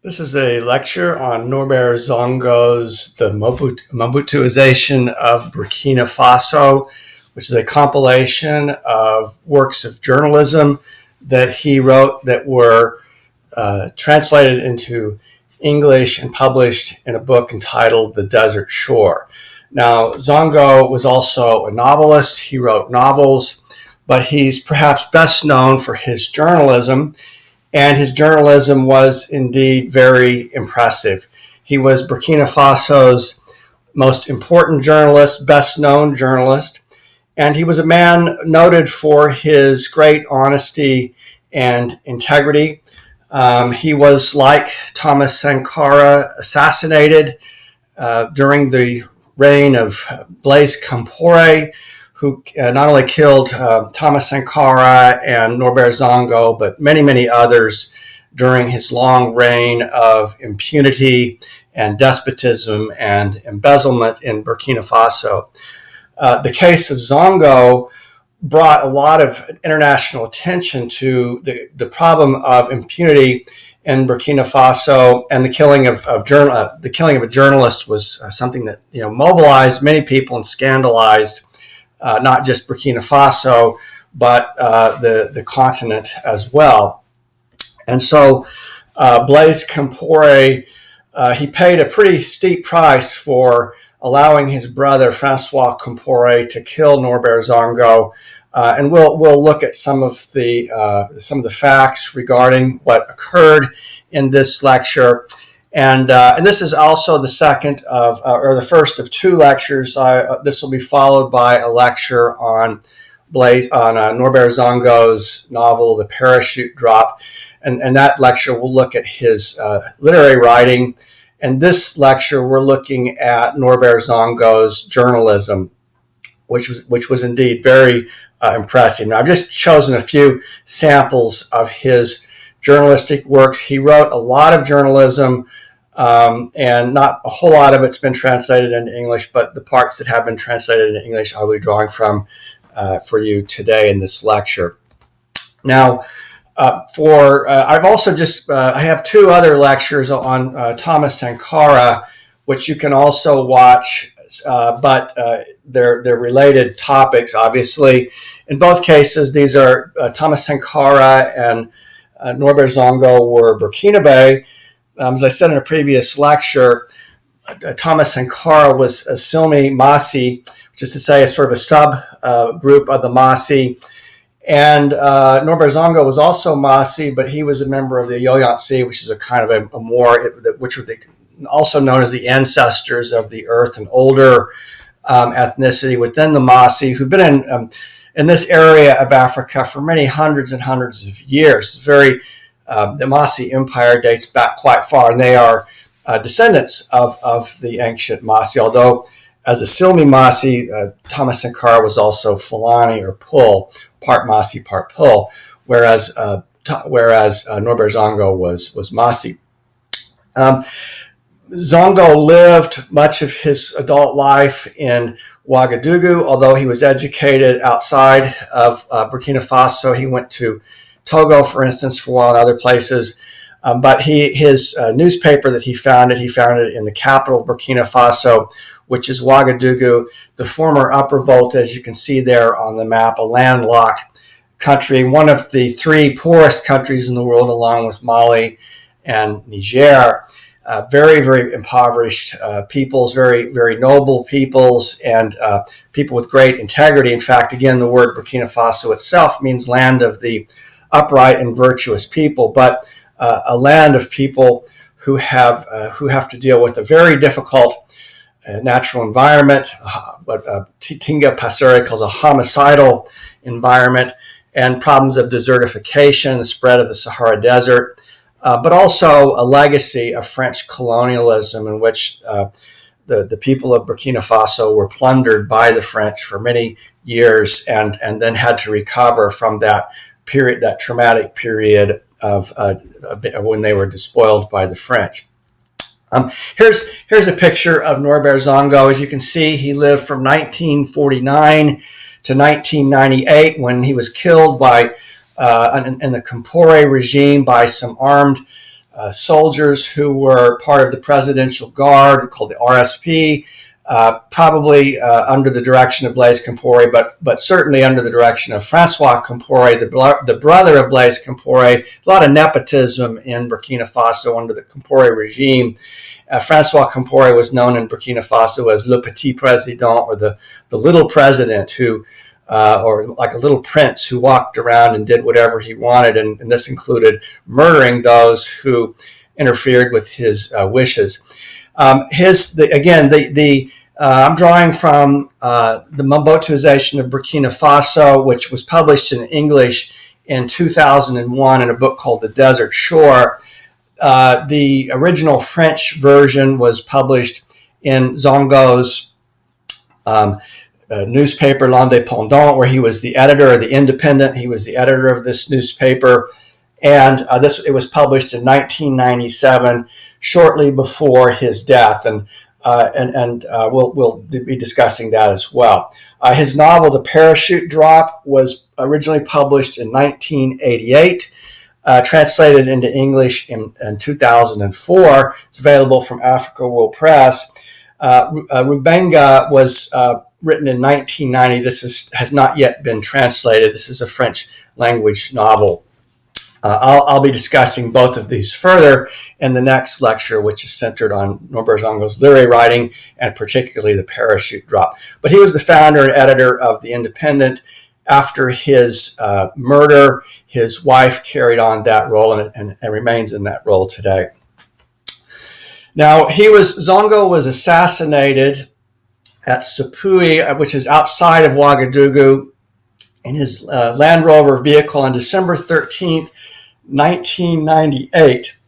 This is a lecture on Norbert Zongo's The Mobutuization of Burkina Faso, which is a compilation of works of journalism that he wrote that were translated into English and published in a book entitled The Desert Shore. Now, Zongo was also a novelist. He wrote novels, but he's perhaps best known for his journalism. And his journalism was indeed very impressive. He was Burkina Faso's most important journalist, best known journalist. And he was a man noted for his great honesty and integrity. He was, like Thomas Sankara, assassinated during the reign of Blaise Compaore, who not only killed Thomas Sankara and Norbert Zongo, but many, many others during his long reign of impunity and despotism and embezzlement in Burkina Faso. The case of Zongo brought a lot of international attention to the problem of impunity in Burkina Faso, and the killing of a journalist was something that mobilized many people and scandalized not just Burkina Faso, but the continent as well. And so Blaise Compaore, he paid a pretty steep price for allowing his brother Francois Compaore to kill Norbert Zongo. And we'll look at some of the facts regarding what occurred in this lecture. And this is also the first of two lectures. This will be followed by a lecture on Norbert Zongo's novel, The Parachute Drop. And that lecture will look at his literary writing. And this lecture, we're looking at Norbert Zongo's journalism, which was indeed very impressive. Now, I've just chosen a few samples of his journalistic works. He wrote a lot of journalism, and not a whole lot of it's been translated into English, but the parts that have been translated into English I'll be drawing from for you today in this lecture. Now, I've also I have two other lectures on Thomas Sankara, which you can also watch, but they're related topics, obviously. In both cases, these are Thomas Sankara and Norbert Zongo were Burkinabe. As I said in a previous lecture, Thomas Sankara was a Silmi Masi, which is to say a sort of a sub-group of the Masi. And Norbert Zongo was also Masi, but he was a member of the Yoyantsi, which is a kind of a more, which were also known as the ancestors of the earth, an older ethnicity within the Masi, who've been in this area of Africa for many hundreds and hundreds of years. The Masi Empire dates back quite far, and they are descendants of the ancient Masi, although as a Silmi Masi, Thomas Sankara was also Fulani or Pul, part Masi, part Pul, whereas Norbert Zongo was Masi. Zongo lived much of his adult life in Ouagadougou, although he was educated outside of Burkina Faso. He went to Togo, for instance, for a while, and other places. But his newspaper that he founded in the capital of Burkina Faso, which is Ouagadougou, the former Upper Volta, as you can see there on the map, a landlocked country, one of the three poorest countries in the world, along with Mali and Niger. Very, very impoverished peoples, very, very noble peoples, and people with great integrity. In fact, again, the word Burkina Faso itself means land of the upright and virtuous people, but a land of people who have to deal with a very difficult natural environment, what Tinga Passeri calls a homicidal environment, and problems of desertification, the spread of the Sahara Desert, but also a legacy of French colonialism in which the people of Burkina Faso were plundered by the French for many years and then had to recover from that period, that traumatic period of when they were despoiled by the French. Here's a picture of Norbert Zongo. As you can see, he lived from 1949 to 1998 when he was killed by in the Compaore regime by some armed soldiers who were part of the Presidential Guard called the RSP, probably under the direction of Blaise Compaore, but certainly under the direction of Francois Compaore, the brother of Blaise Compaore. A lot of nepotism in Burkina Faso under the Compaore regime. Francois Compaore was known in Burkina Faso as Le Petit Président, or the little president, who or like a little prince who walked around and did whatever he wanted, and this included murdering those who interfered with his wishes. I'm drawing from the Mobutuization of Burkina Faso, which was published in English in 2001 in a book called The Desert Shore. The original French version was published in Zongo's newspaper, L'Indépendant, where he was the editor of The Independent. He was the editor of this newspaper. And it was published in 1997, shortly before his death. And we'll be discussing that as well. His novel, The Parachute Drop, was originally published in 1988, translated into English in 2004. It's available from Africa World Press. Rubenga was written in 1990. This has not yet been translated. This is a French language novel. I'll be discussing both of these further in the next lecture, which is centered on Norbert Zongo's literary writing and particularly The Parachute Drop. But he was the founder and editor of The Independent. After his murder, his wife carried on that role and remains in that role today. Now, Zongo was assassinated at Sapouy, which is outside of Ouagadougou, in his Land Rover vehicle on December 13th, 1998.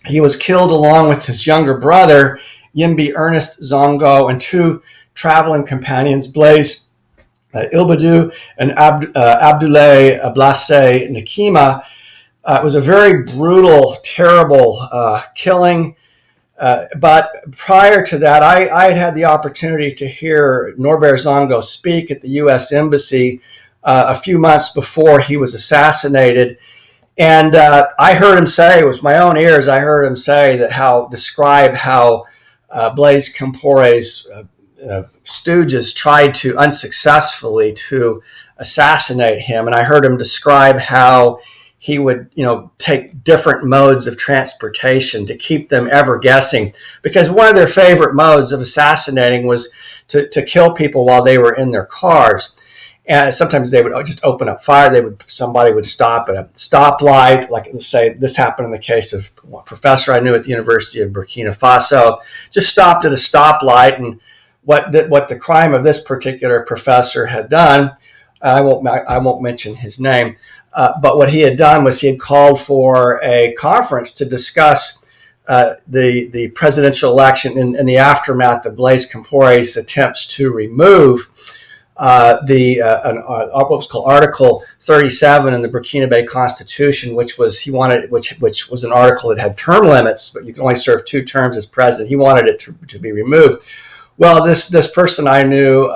He was killed along with his younger brother, Yimbi Ernest Zongo, and two traveling companions, Blaise Ilbadou and Abdoulaye Blaise Nkima. It was a very brutal, terrible killing. But prior to that, I had the opportunity to hear Norbert Zongo speak at the U.S. Embassy a few months before he was assassinated. And I heard him say, with my own ears, I heard him say describe how Blaise Compaore's stooges tried to unsuccessfully to assassinate him. And I heard him describe how he would, take different modes of transportation to keep them ever guessing, because one of their favorite modes of assassinating was to kill people while they were in their cars. And sometimes they would just open up fire. Somebody would stop at a stoplight, like let's say this happened in the case of a professor I knew at the University of Burkina Faso. Just stopped at a stoplight, and what the crime of this particular professor had done, I won't mention his name, but what he had done was he had called for a conference to discuss the presidential election in the aftermath of Blaise Compaore's attempts to remove what was called Article 37 in the Burkina Faso Constitution, which was an article that had term limits, but you can only serve 2 terms as president. He wanted it to be removed. Well, this person I knew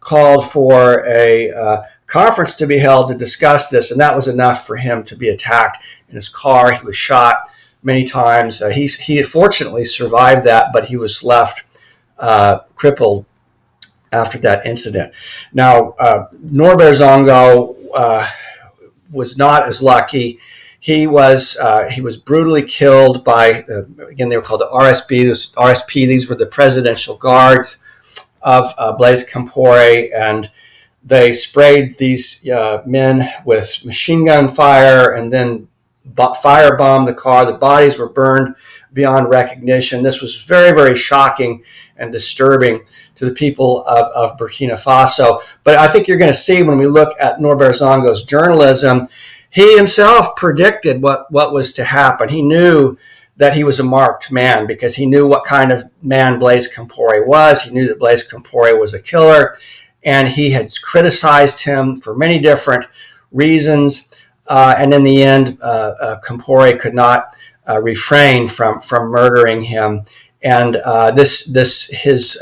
called for a conference to be held to discuss this, and that was enough for him to be attacked in his car. He was shot many times. He fortunately survived that, but he was left crippled after that incident. Now, Norbert Zongo was not as lucky. He was brutally killed by, again, they were called the RSP. These were the presidential guards of Blaise Compaore, and they sprayed these men with machine gun fire and then firebombed the car. The bodies were burned beyond recognition. This was very, very shocking and disturbing to the people of Burkina Faso. But I think you're going to see when we look at Norbert Zongo's journalism, he himself predicted what was to happen. He knew that he was a marked man because he knew what kind of man Blaise Compaore was. He knew that Blaise Compaore was a killer, and he had criticized him for many different reasons. And in the end, Compaore could not refrain from murdering him. And his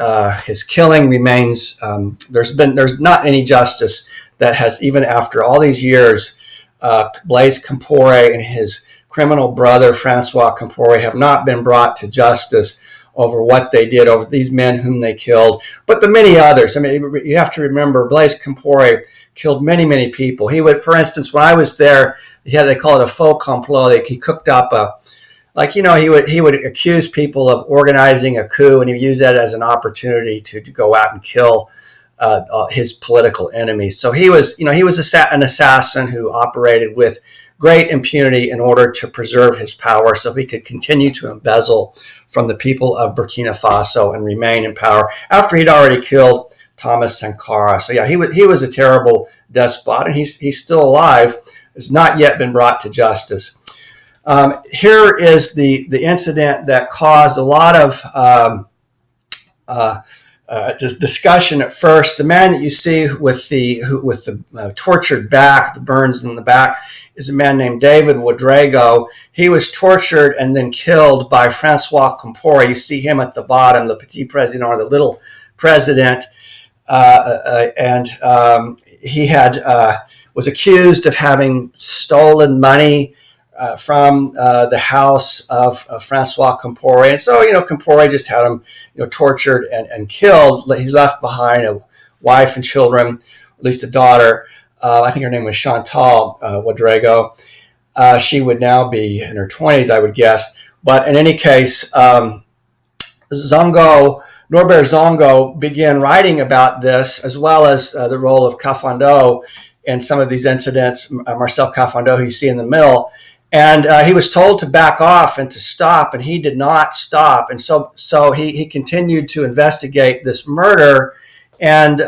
killing remains. There's not any justice that has, even after all these years, Blaise Compaore and his criminal brother, Francois Compaore, have not been brought to justice over what they did, over these men whom they killed, but the many others. I mean, you have to remember, Blaise Compaore killed many, many people. He would, for instance, when I was there, they call it a faux complot. He cooked up he would accuse people of organizing a coup, and he would use that as an opportunity to go out and kill his political enemies. So he was an assassin who operated with great impunity in order to preserve his power, so he could continue to embezzle from the people of Burkina Faso and remain in power after he'd already killed Thomas Sankara. So yeah, he was a terrible despot, and he's still alive. Has not yet been brought to justice. Here is the incident that caused a lot of discussion at first. The man that you see with the tortured back, the burns in the back, is a man named David Ouedraogo. He was tortured and then killed by Francois Compaore. You see him at the bottom, the petit président, or the little president, and he was accused of having stolen money from the house of Francois Compaore. And so, Compaore just had him, tortured and killed. He left behind a wife and children, at least a daughter. I think her name was Chantal Ouedraogo. She would now be in her 20s, I would guess. But in any case, Norbert Zongo began writing about this, as well as the role of Kafando in some of these incidents, Marcel Kafando, who you see in the middle. And he was told to back off and to stop, and he did not stop. And so he continued to investigate this murder. And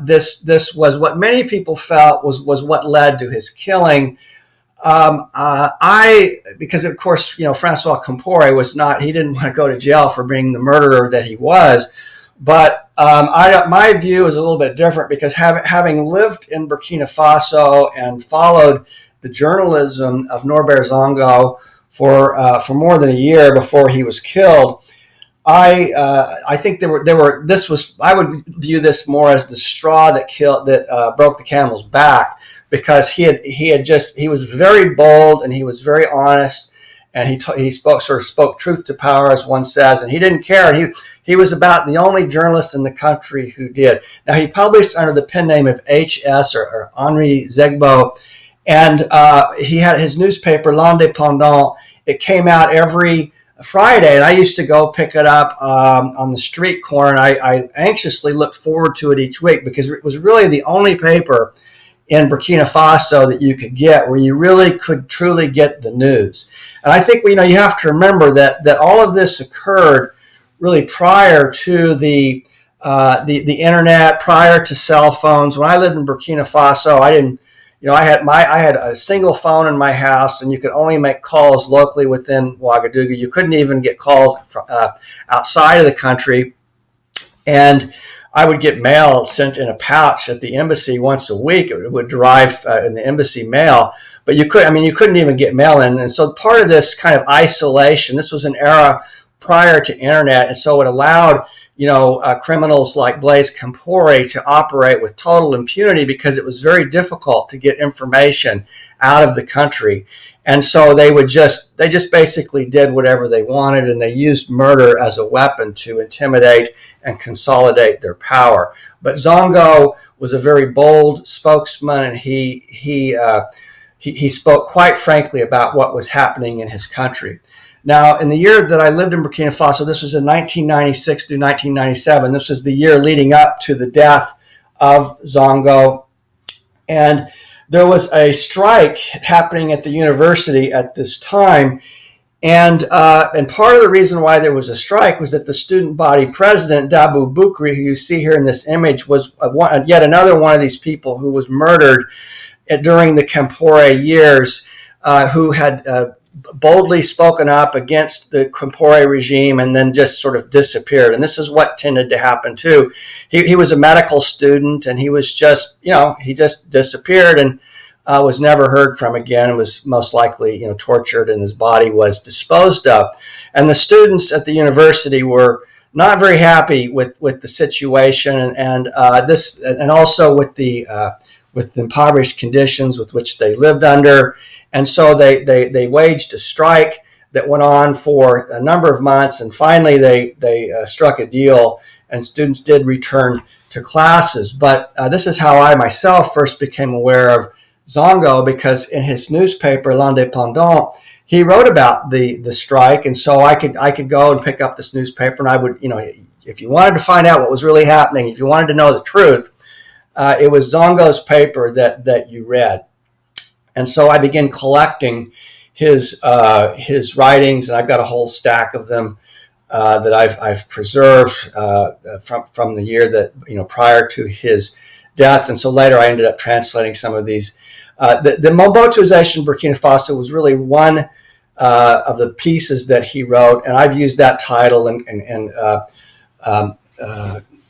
this was what many people felt was what led to his killing. Because of course, Francois Compaore he didn't want to go to jail for being the murderer that he was. But my view is a little bit different, because having lived in Burkina Faso and followed the journalism of Norbert Zongo for more than a year before he was killed, I think I would view this more as the straw that broke the camel's back, because he was very bold and he was very honest, and he spoke truth to power, as one says, and he didn't care. He was about the only journalist in the country who did. Now, he published under the pen name of H.S. or Henri Zegbo, and he had his newspaper, L'Indépendant. It came out every Friday, and I used to go pick it up on the street corner, and I anxiously looked forward to it each week, because it was really the only paper in Burkina Faso that you could get where you really could truly get the news. And I think you have to remember that all of this occurred really prior to the internet, prior to cell phones. When I lived in Burkina Faso, I didn't. I had a single phone in my house, and you could only make calls locally within Ouagadougou. You couldn't even get calls outside of the country. And I would get mail sent in a pouch at the embassy once a week. It would arrive in the embassy mail, but you couldn't even get mail in. And so part of this kind of isolation, this was an era prior to internet, and so it allowed criminals like Blaise Compaore to operate with total impunity, because it was very difficult to get information out of the country. And so they just basically did whatever they wanted, and they used murder as a weapon to intimidate and consolidate their power. But Zongo was a very bold spokesman, and he spoke quite frankly about what was happening in his country. Now, in the year that I lived in Burkina Faso, this was in 1996 through 1997. This was the year leading up to the death of Zongo. And there was a strike happening at the university at this time. And part of the reason why there was a strike was that the student body president, Dabou Boukri, who you see here in this image, was yet another one of these people who was murdered during the Compaore years, who had boldly spoken up against the Compaore regime and then just sort of disappeared. And this is what tended to happen too. He was a medical student, and he was just, he just disappeared and was never heard from again, and was most likely, tortured, and his body was disposed of. And the students at the university were not very happy with the situation, and also with the impoverished conditions with which they lived under. And so they waged a strike that went on for a number of months, and finally they struck a deal, and students did return to classes. But this is how I myself first became aware of Zongo, because in his newspaper, L'Indépendant, he wrote about the strike, and so I could go and pick up this newspaper, and I would, if you wanted to find out what was really happening, if you wanted to know the truth, it was Zongo's paper that you read. And so I began collecting his writings, and I've got a whole stack of them that I've preserved from the year that prior to his death. And so later I ended up translating some of these. The Mobutuization of Burkina Faso was really one of the pieces that he wrote, and I've used that title and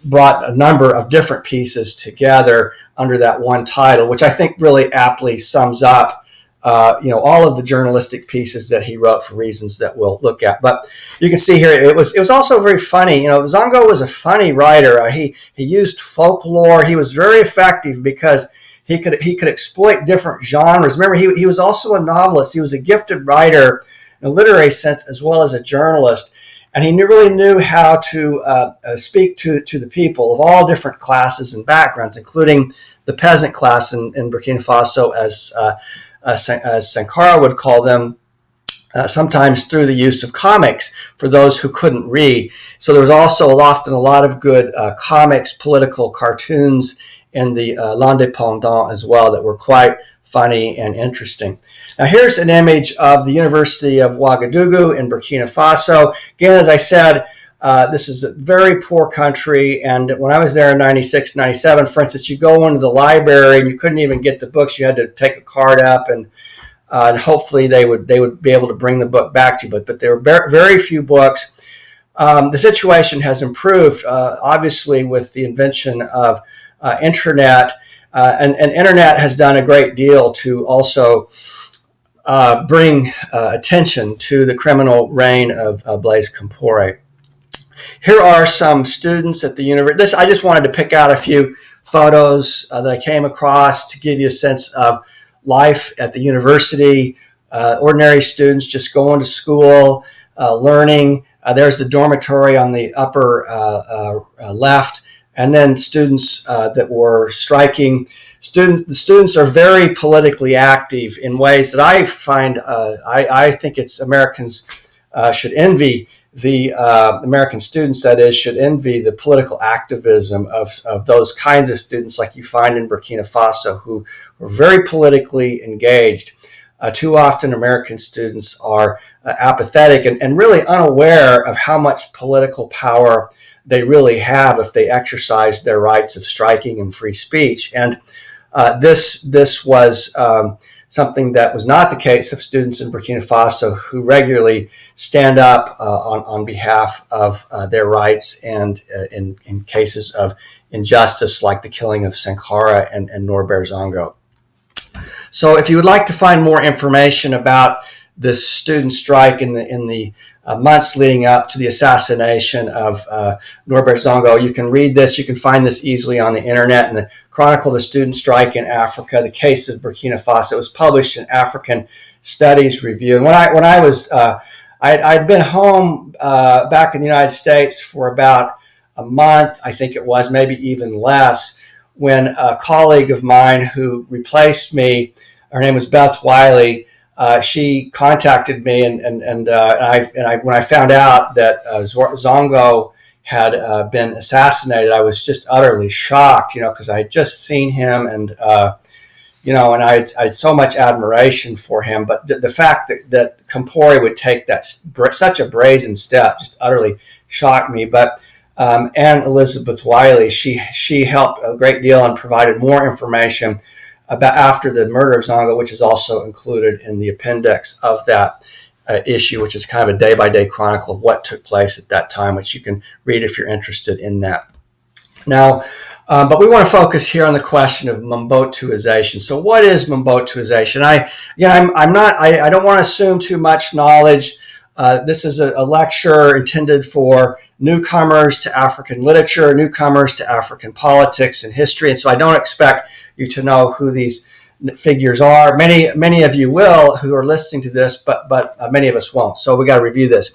brought a number of different pieces together under that one title, which I think really aptly sums up all of the journalistic pieces that he wrote for reasons that we'll look at. But you can see here, it was also very funny. Zongo was a funny writer. He used folklore. He was very effective because he could exploit different genres. Remember, he was also a novelist. He was a gifted writer in a literary sense as well as a journalist. And he really knew how to speak to the people of all different classes and backgrounds, including the peasant class in Burkina Faso, as Sankara would call them, sometimes through the use of comics for those who couldn't read. So there was also often a lot of good comics, political cartoons in the L'Indépendant as well that were quite funny and interesting. Now here's an image of the University of Ouagadougou in Burkina Faso. Again, as I said, this is a very poor country, and when I was there in 96, 97, for instance, you go into the library and you couldn't even get the books. You had to take a card up, and hopefully they would be able to bring the book back to you. But there were very few books. The situation has improved, obviously, with the invention of internet, and internet has done a great deal to also bring attention to the criminal reign of Blaise Compaore. Here are some students at the university. I just wanted to pick out a few photos that I came across to give you a sense of life at the university. Ordinary students just going to school, learning. There's the dormitory on the upper left, and then students that were striking. The students are very politically active in ways that I find, I think Americans should envy. The American students, that is, should envy the political activism of those kinds of students like you find in Burkina Faso, who are very politically engaged. Too often American students are apathetic and really unaware of how much political power they really have if they exercise their rights of striking and free speech. And this was something that was not the case of students in Burkina Faso, who regularly stand up on behalf of their rights and in cases of injustice like the killing of Sankara and Norbert Zongo. So if you would like to find more information about this student strike in the months leading up to the assassination of Norbert Zongo, you can read this. You can find this easily on the internet. And the Chronicle of the Student Strike in Africa, the Case of Burkina Faso. It was published in African Studies Review. And when I was, I'd been home back in the United States for about a month, I think it was, maybe even less, when a colleague of mine who replaced me, her name was Beth Wiley, she contacted me, and when I found out that Zongo had been assassinated, I was just utterly shocked, because I had just seen him, and and I had so much admiration for him. But the fact that Compaore would take such a brazen step just utterly shocked me. But Anne Elizabeth Wiley, she helped a great deal and provided more information about after the murder of Zongo, which is also included in the appendix of that issue, which is kind of a day-by-day chronicle of what took place at that time, which you can read if you're interested in that. Now, but we want to focus here on the question of Mobutuization. So, what is Mobutuization? I don't want to assume too much knowledge. This is a lecture intended for newcomers to African literature, newcomers to African politics and history, and so I don't expect you to know who these figures are. Many of you will who are listening to this, but many of us won't. So we got to review this.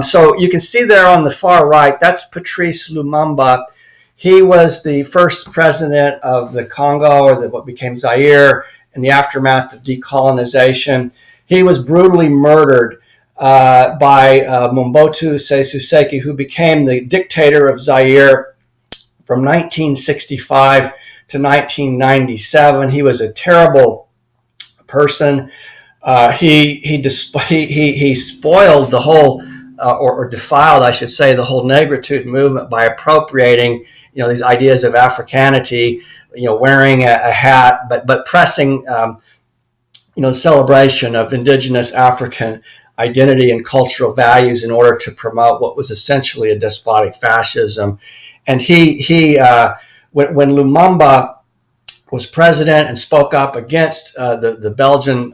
So you can see there on the far right, that's Patrice Lumumba. He was the first president of the Congo, or what became Zaire, in the aftermath of decolonization. He was brutally murdered by Mobutuization, who became the dictator of Zaire from 1965 to 1997. He was a terrible person. He spoiled the whole, or defiled, I should say, the whole Negritude movement by appropriating, these ideas of Africanity, wearing a hat, but pressing, celebration of indigenous African identity and cultural values in order to promote what was essentially a despotic fascism. And when Lumumba was president and spoke up against the Belgian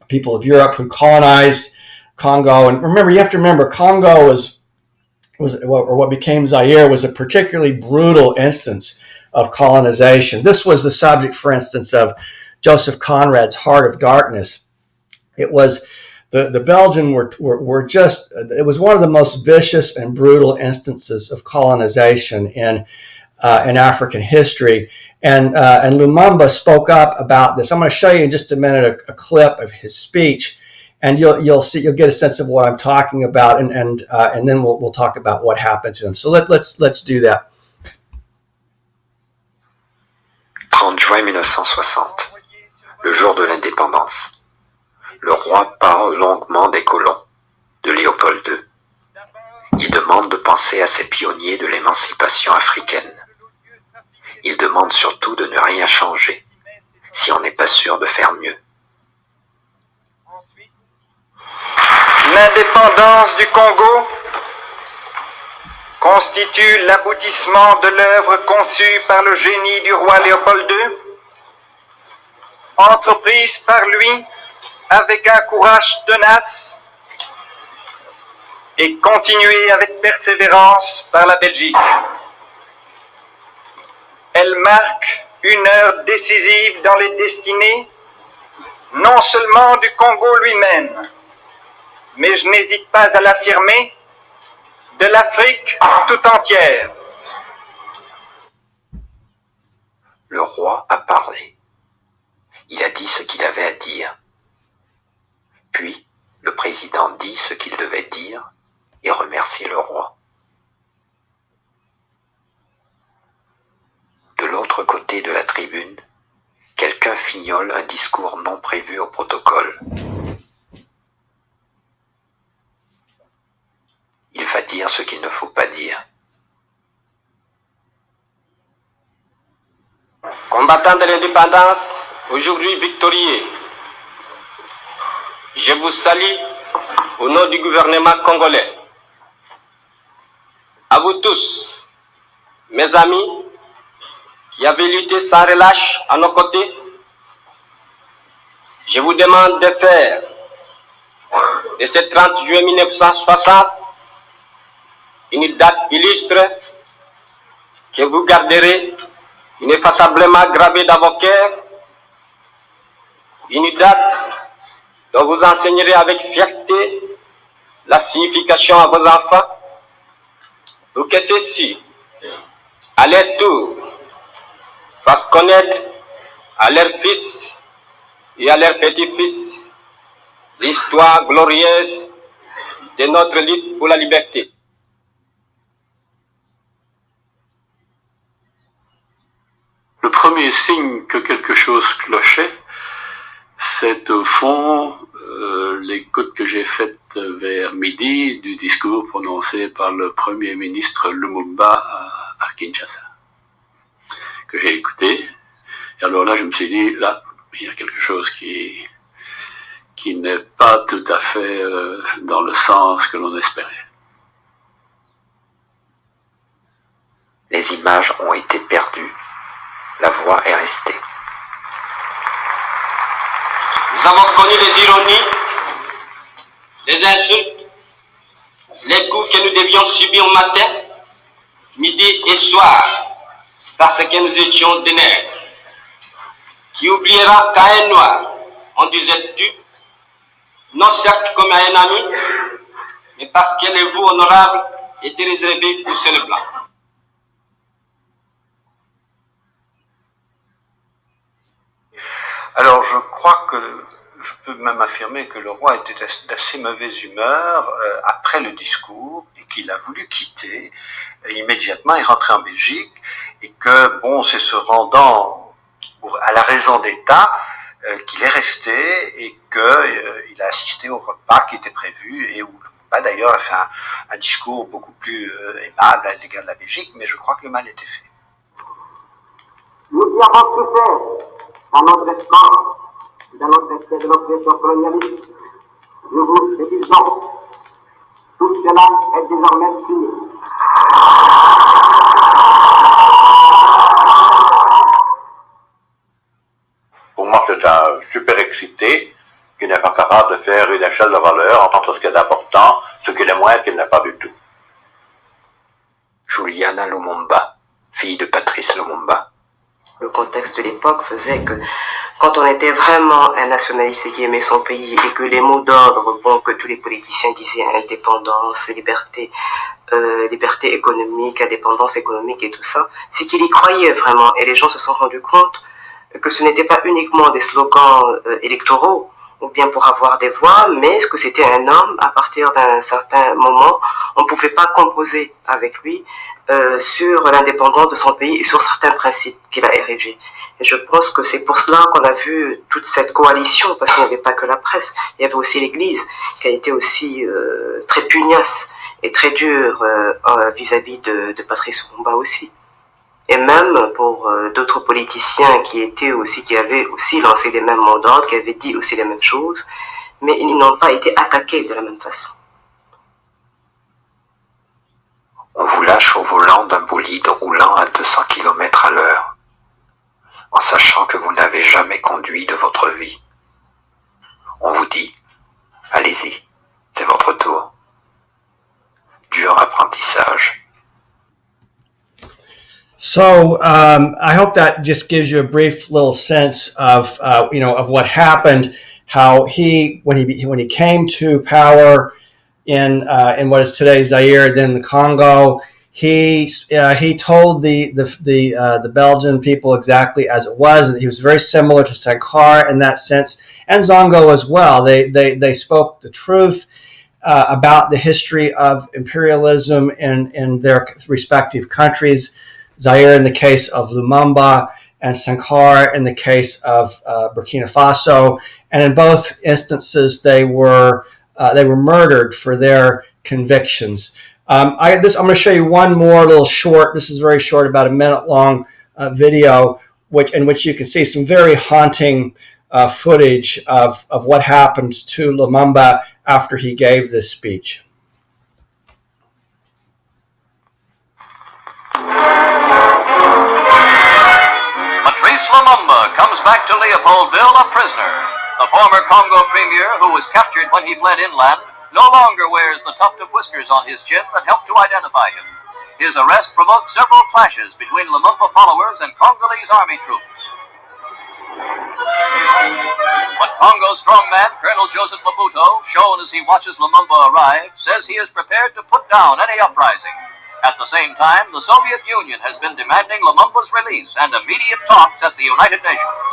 people of Europe who colonized Congo. And remember, you have to remember, Congo was what became Zaire was a particularly brutal instance of colonization. This was the subject, for instance, of Joseph Conrad's Heart of Darkness. It was the Belgian were just, it was one of the most vicious and brutal instances of colonization in African history. And Lumumba spoke up about this. I'm going to show you in just a minute a clip of his speech, and you'll get a sense of what I'm talking about, and then we'll talk about what happened to him. So let's do that. 30 juin 1960, le jour de l'indépendance. Le roi parle longuement des colons, de Léopold II. Il demande de penser à ces pionniers de l'émancipation africaine. Il demande surtout de ne rien changer, si on n'est pas sûr de faire mieux. L'indépendance du Congo constitue l'aboutissement de l'œuvre conçue par le génie du roi Léopold II, entreprise par lui avec un courage tenace et continuée avec persévérance par la Belgique. Elle marque une heure décisive dans les destinées, non seulement du Congo lui-même, mais je n'hésite pas à l'affirmer, de l'Afrique tout entière. Le roi a parlé. Il a dit ce qu'il avait à dire. Puis, le président dit ce qu'il devait dire et remercie le roi. De l'autre côté de la tribune, quelqu'un fignole un discours non prévu au protocole. Il va dire ce qu'il ne faut pas dire. Combattants de l'indépendance, aujourd'hui victorieux, je vous salue au nom du gouvernement congolais. À vous tous, mes amis, qui avez lutté sans relâche à nos côtés, je vous demande de faire de ce 30 juillet 1960 une date illustre que vous garderez ineffaçablement gravée dans vos cœurs, une date dont vous enseignerez avec fierté la signification à vos enfants, pour que ceux-ci, à leur tour, fassent connaître à leurs fils et à leurs petits-fils l'histoire glorieuse de notre lutte pour la liberté. Le premier signe que quelque chose clochait, c'est au fond l'écoute que j'ai faite vers midi du discours prononcé par le Premier ministre Lumumba à Kinshasa, que j'ai écouté. Et alors là, je me suis dit, là, il y a quelque chose qui n'est pas tout à fait dans le sens que l'on espérait. Les images ont été perdues. La voix est restée. Nous avons connu les ironies, les insultes, les coups que nous devions subir matin, midi et soir, parce que nous étions des nègres. qui oubliera qu'à un noir, on disait tu, non certes comme à un ami, mais parce que les vous honorables étaient réservés pour ceux blancs. Alors je crois que je peux même affirmer que le roi était d'assez mauvaise humeur après le discours et qu'il a voulu quitter immédiatement et rentrer en Belgique et que bon, c'est se rendant à la raison d'État qu'il est resté et qu'il a assisté au repas qui était prévu et où d'ailleurs a fait un discours beaucoup plus aimable à l'égard de la Belgique, mais je crois que le mal était fait. Nous y avons souffert dans notre espoir, dans notre essai de l'oppression colonialiste. Nous vous le disons, tout cela est désormais fini. Pour moi, c'est un super excité qui n'est pas capable de faire une échelle de valeur entre ce qui est important, ce qui est moins, et ce qui n'est pas du tout. Juliana Lumumba, fille de Patrice Lumumba. Le contexte de l'époque faisait que quand on était vraiment un nationaliste qui aimait son pays et que les mots d'ordre, bon, que tous les politiciens disaient indépendance, liberté, liberté économique, indépendance économique et tout ça, c'est qu'il y croyait vraiment et les gens se sont rendus compte que ce n'était pas uniquement des slogans électoraux ou bien pour avoir des voix, mais que c'était un homme. À partir d'un certain moment, on ne pouvait pas composer avec lui sur l'indépendance de son pays et sur certains principes qu'il a érigés. Et je pense que c'est pour cela qu'on a vu toute cette coalition, parce qu'il n'y avait pas que la presse, il y avait aussi l'Église, qui a été aussi très pugnace et très dure vis-à-vis de Patrice Lumumba aussi. Et même pour d'autres politiciens qui avaient aussi lancé les mêmes mots d'ordre, qui avaient dit aussi les mêmes choses, mais ils n'ont pas été attaqués de la même façon. On vous lâche au volant d'un bolide roulant à 200 km à l'heure, en sachant que vous n'avez jamais conduit de votre vie. On vous dit, allez-y, c'est votre tour. Dur apprentissage. So I hope that just gives you a brief little sense of of what happened, how when he came to power in what is today Zaire, then the Congo, he told the Belgian people exactly as it was. He was very similar to Sankara in that sense, and Zongo as well. They spoke the truth about the history of imperialism in their respective countries. Zaire in the case of Lumumba, and Sankara in the case of Burkina Faso, and in both instances they were murdered for their convictions. I'm going to show you one more little short. This is very short, about a minute long video, in which you can see some very haunting footage of what happened to Lumumba after he gave this speech. Lumumba comes back to Leopoldville a prisoner. The former Congo premier, who was captured when he fled inland, no longer wears the tuft of whiskers on his chin that helped to identify him. His arrest provoked several clashes between Lumumba followers and Congolese army troops. But Congo's strongman, Colonel Joseph Mobutu, shown as he watches Lumumba arrive, says he is prepared to put down any uprising. At the same time, the Soviet Union has been demanding Lumumba's release and immediate talks at the United Nations.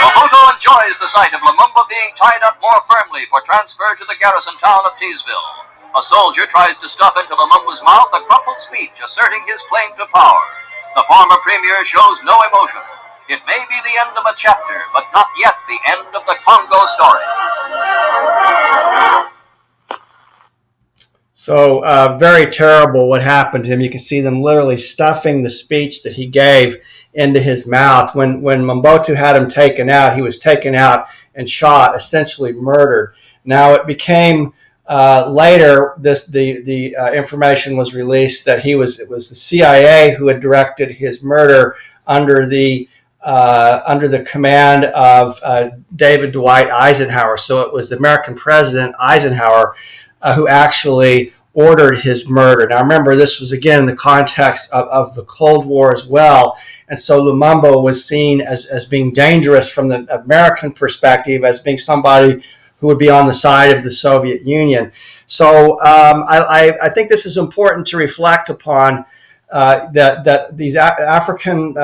Mobutu enjoys the sight of Lumumba being tied up more firmly for transfer to the garrison town of Teesville. A soldier tries to stuff into Lumumba's mouth a crumpled speech asserting his claim to power. The former premier shows no emotion. It may be the end of a chapter, but not yet the end of the Congo story. So very terrible what happened to him. You can see them literally stuffing the speech that he gave into his mouth. When Mobutu had him taken out, he was taken out and shot, essentially murdered. Now it became later the information was released that it was the CIA who had directed his murder under the command of David Dwight Eisenhower. So it was the American President Eisenhower who actually ordered his murder. Now remember, this was again in the context of the Cold War as well, and so Lumumba was seen as being dangerous from the American perspective, as being somebody who would be on the side of the Soviet Union. So I think this is important to reflect upon, that these African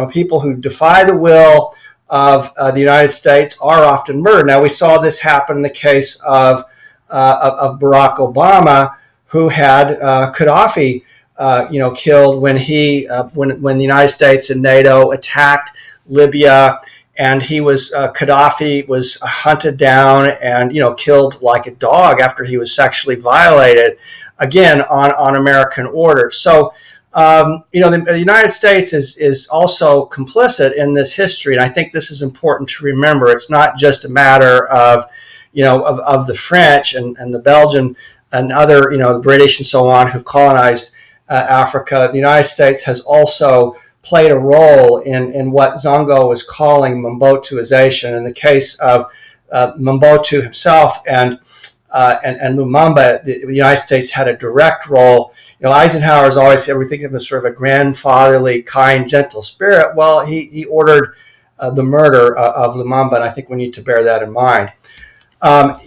people who defy the will of the United States are often murdered. Now we saw this happen in the case of Barack Obama, who had Gaddafi, killed when when the United States and NATO attacked Libya, and Gaddafi was hunted down and killed like a dog after he was sexually violated, again on American order. So the United States is also complicit in this history, and I think this is important to remember. It's not just a matter of of the French and the Belgian and other, the British and so on, who've colonized Africa. The United States has also played a role in what Zongo was calling Mobutuization. In the case of Mobutu himself and Lumumba, the United States had a direct role. Eisenhower's always said everything of him as sort of a grandfatherly, kind, gentle spirit. Well, he ordered the murder of Lumumba, and I think we need to bear that in mind.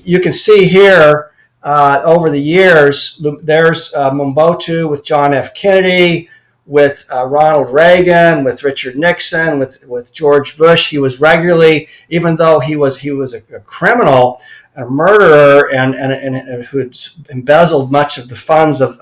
You can see here over the years, there's Mobutu with John F. Kennedy, with Ronald Reagan, with Richard Nixon, with George Bush. He was regularly, even though he was a criminal, a murderer, and who had embezzled much of the funds of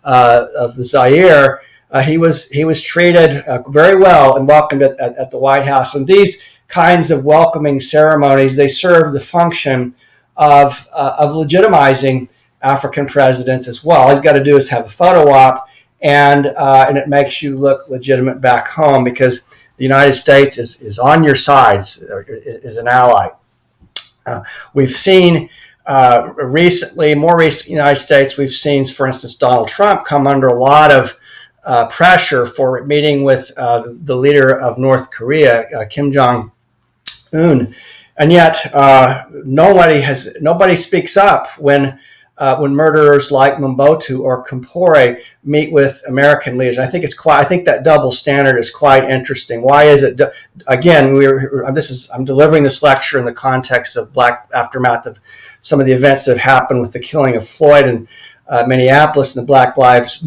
the Zaire, he was treated very well and welcomed at the White House. And these kinds of welcoming ceremonies, they serve the function of legitimizing African presidents as well. All you've got to do is have a photo op, and it makes you look legitimate back home, because the United States is on your side, is an ally. We've seen more recent in the United States, we've seen, for instance, Donald Trump come under a lot of pressure for meeting with the leader of North Korea, Kim Jong-un, and yet nobody speaks up when murderers like Mobutu or Compaore meet with American leaders. I think that double standard is quite interesting. Why is it? Again, I'm delivering this lecture in the context of aftermath of some of the events that have happened with the killing of Floyd in Minneapolis and the Black Lives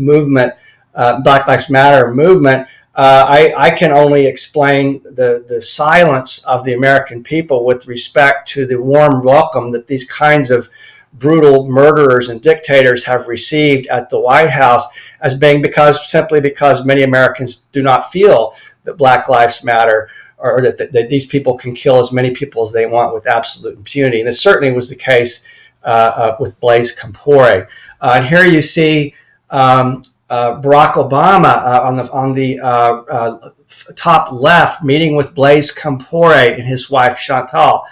Matter movement. I can only explain the silence of the American people with respect to the warm welcome that these kinds of brutal murderers and dictators have received at the White House, as being simply because many Americans do not feel that Black Lives Matter, or that these people can kill as many people as they want with absolute impunity. And this certainly was the case with Blaise Compaore. And here you see Barack Obama on the top left meeting with Blaise Compaore and his wife Chantal.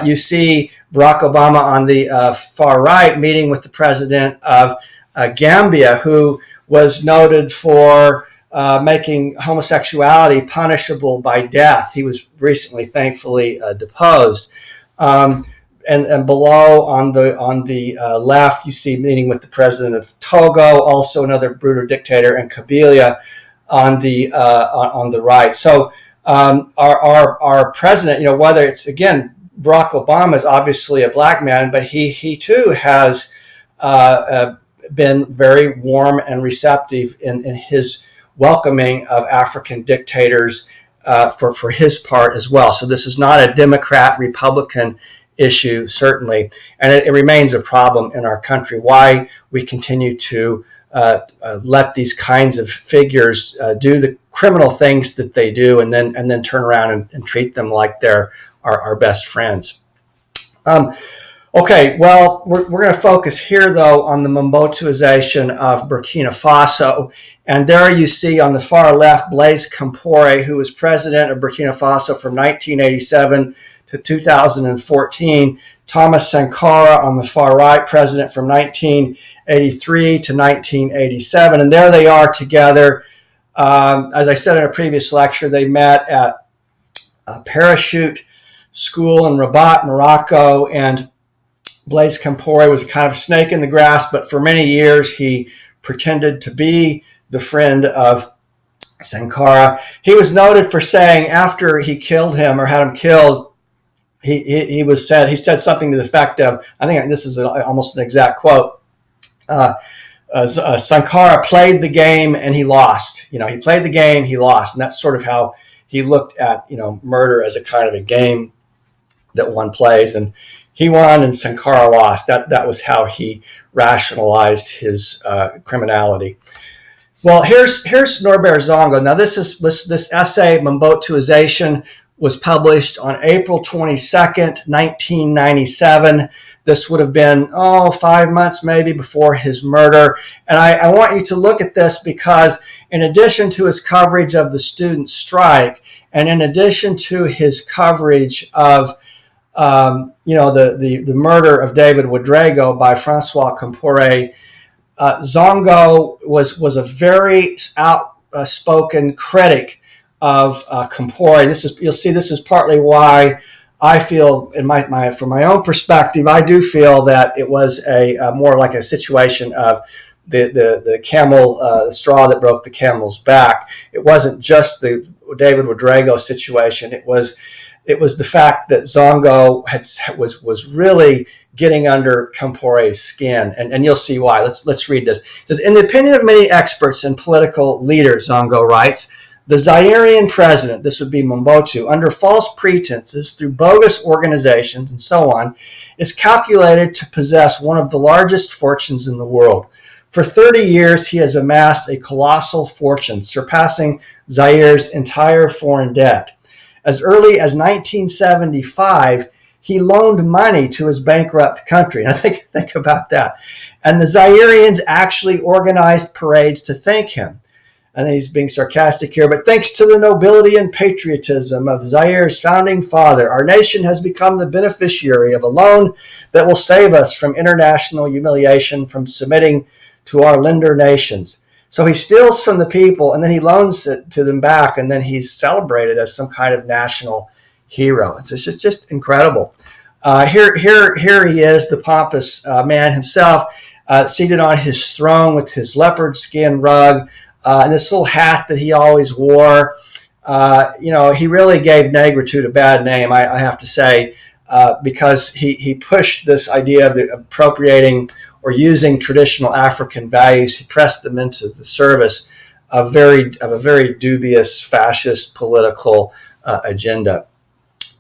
You see Barack Obama on the far right meeting with the president of Gambia, who was noted for making homosexuality punishable by death. He was recently, thankfully, deposed. And below on the left, you see meeting with the president of Togo, also another brutal dictator, and Kabila on the right. So our president, whether it's, again, Barack Obama is obviously a black man, but he too has been very warm and receptive in his welcoming of African dictators for his part as well. So this is not a Democrat-Republican issue, certainly, and it remains a problem in our country. Why we continue to let these kinds of figures do the criminal things that they do, and then turn around and treat them like they're our best friends. Okay, well, we're going to focus here, though, on the Mobutuization of Burkina Faso. And there you see on the far left Blaise Compaore, who was president of Burkina Faso from 1987 to 2014. Thomas Sankara on the far right, president from 1983 to 1987. And there they are together. As I said in a previous lecture, they met at a parachute school in Rabat, Morocco, and Blaise Compaore was kind of a snake in the grass, but for many years he pretended to be the friend of Sankara. He was noted for saying after he killed him or had him killed, he said something to the effect of, I think this is almost an exact quote, Sankara played the game and he lost. He played the game, he lost. And that's sort of how he looked at, murder as a kind of a game that one plays. And he won and Sankara lost. That was how he rationalized his criminality. Well, here's Norbert Zongo. Now, this essay, Mobutuization, was published on April 22nd, 1997. This would have been, 5 months maybe before his murder. And I want you to look at this because in addition to his coverage of the student strike, and in addition to his coverage of the murder of David Ouedraogo by Francois Compaore, Zongo was a very outspoken critic of Compaore. You'll see this is partly why I feel, from my own perspective, I do feel that it was a more like a situation of the camel, the straw that broke the camel's back. It wasn't just the David Ouedraogo situation. It was the fact that Zongo was really getting under Compaore's skin, and you'll see why. Let's read this. It says, in the opinion of many experts and political leaders, Zongo writes, the Zairian president, this would be Mobutu, under false pretenses, through bogus organizations and so on, is calculated to possess one of the largest fortunes in the world. For 30 years, he has amassed a colossal fortune, surpassing Zaire's entire foreign debt. As early as 1975, he loaned money to his bankrupt country. And I think about that. And the Zairians actually organized parades to thank him. And he's being sarcastic here, but thanks to the nobility and patriotism of Zaire's founding father, our nation has become the beneficiary of a loan that will save us from international humiliation from submitting to our lender nations. So he steals from the people and then he loans it to them back, and then he's celebrated as some kind of national hero. It's just incredible. Here he is, the pompous man himself, seated on his throne with his leopard skin rug, and this little hat that he always wore. He really gave negritude a bad name, I have to say, because he pushed this idea of appropriating or using traditional African values. He pressed them into the service of a very dubious fascist political agenda.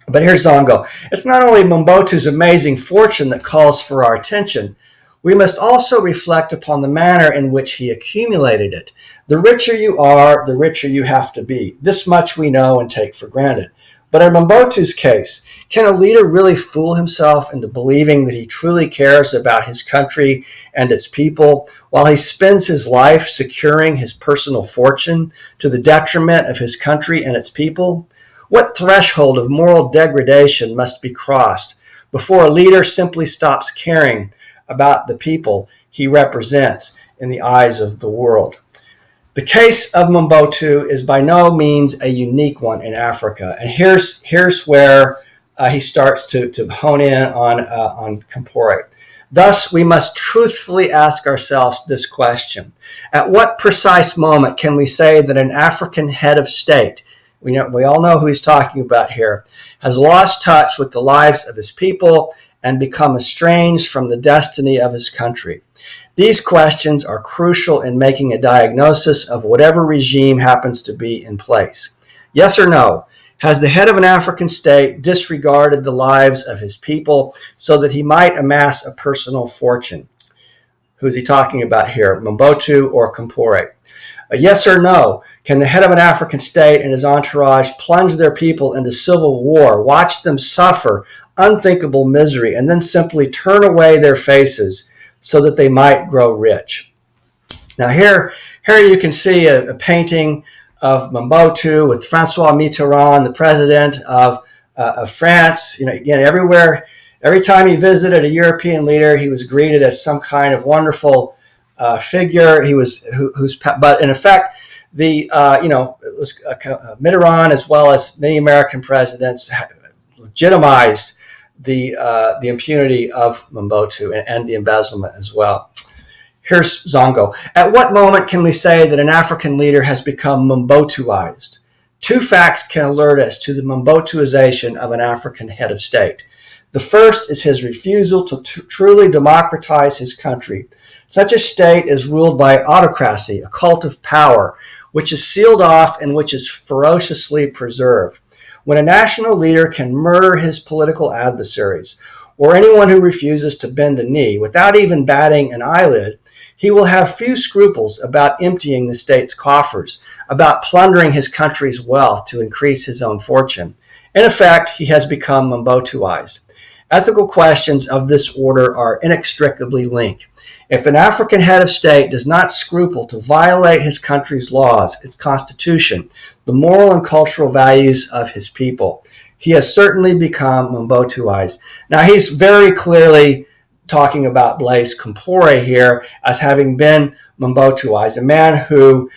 But here's Zongo. It's not only Mobutu's amazing fortune that calls for our attention. We must also reflect upon the manner in which he accumulated it. The richer you are, the richer you have to be. This much we know and take for granted. But in Mobutu's case, can a leader really fool himself into believing that he truly cares about his country and its people while he spends his life securing his personal fortune to the detriment of his country and its people? What threshold of moral degradation must be crossed before a leader simply stops caring about the people he represents in the eyes of the world? The case of Mobutu is by no means a unique one in Africa. And here's where he starts to hone in on Compaore. Thus, we must truthfully ask ourselves this question. At what precise moment can we say that an African head of state, we all know who he's talking about here, has lost touch with the lives of his people and become estranged from the destiny of his country? These questions are crucial in making a diagnosis of whatever regime happens to be in place. Yes or no? Has the head of an African state disregarded the lives of his people so that he might amass a personal fortune? Who's he talking about here, Mobutu or Compaore? Yes or no? Can the head of an African state and his entourage plunge their people into civil war, watch them suffer unthinkable misery, and then simply turn away their faces so that they might grow rich? Now here you can see a painting of Mobutu with Francois Mitterrand, the president of France. Again, every time he visited a European leader, he was greeted as some kind of wonderful figure. But in effect, it was Mitterrand, as well as many American presidents, legitimized the impunity of Mobutu and the embezzlement as well. Here's Zongo. At what moment can we say that an African leader has become Mobutuized? Two facts can alert us to the Mobutuization of an African head of state. The first is his refusal to truly democratize his country. Such a state is ruled by autocracy, a cult of power, which is sealed off and which is ferociously preserved. When a national leader can murder his political adversaries, or anyone who refuses to bend a knee without even batting an eyelid, he will have few scruples about emptying the state's coffers, about plundering his country's wealth to increase his own fortune. In effect, he has become Mobutuized. Ethical questions of this order are inextricably linked. If an African head of state does not scruple to violate his country's laws, its constitution, the moral and cultural values of his people, he has certainly become Mobutuized. Now, he's very clearly talking about Blaise Compaore here as having been Mobutuized, a man who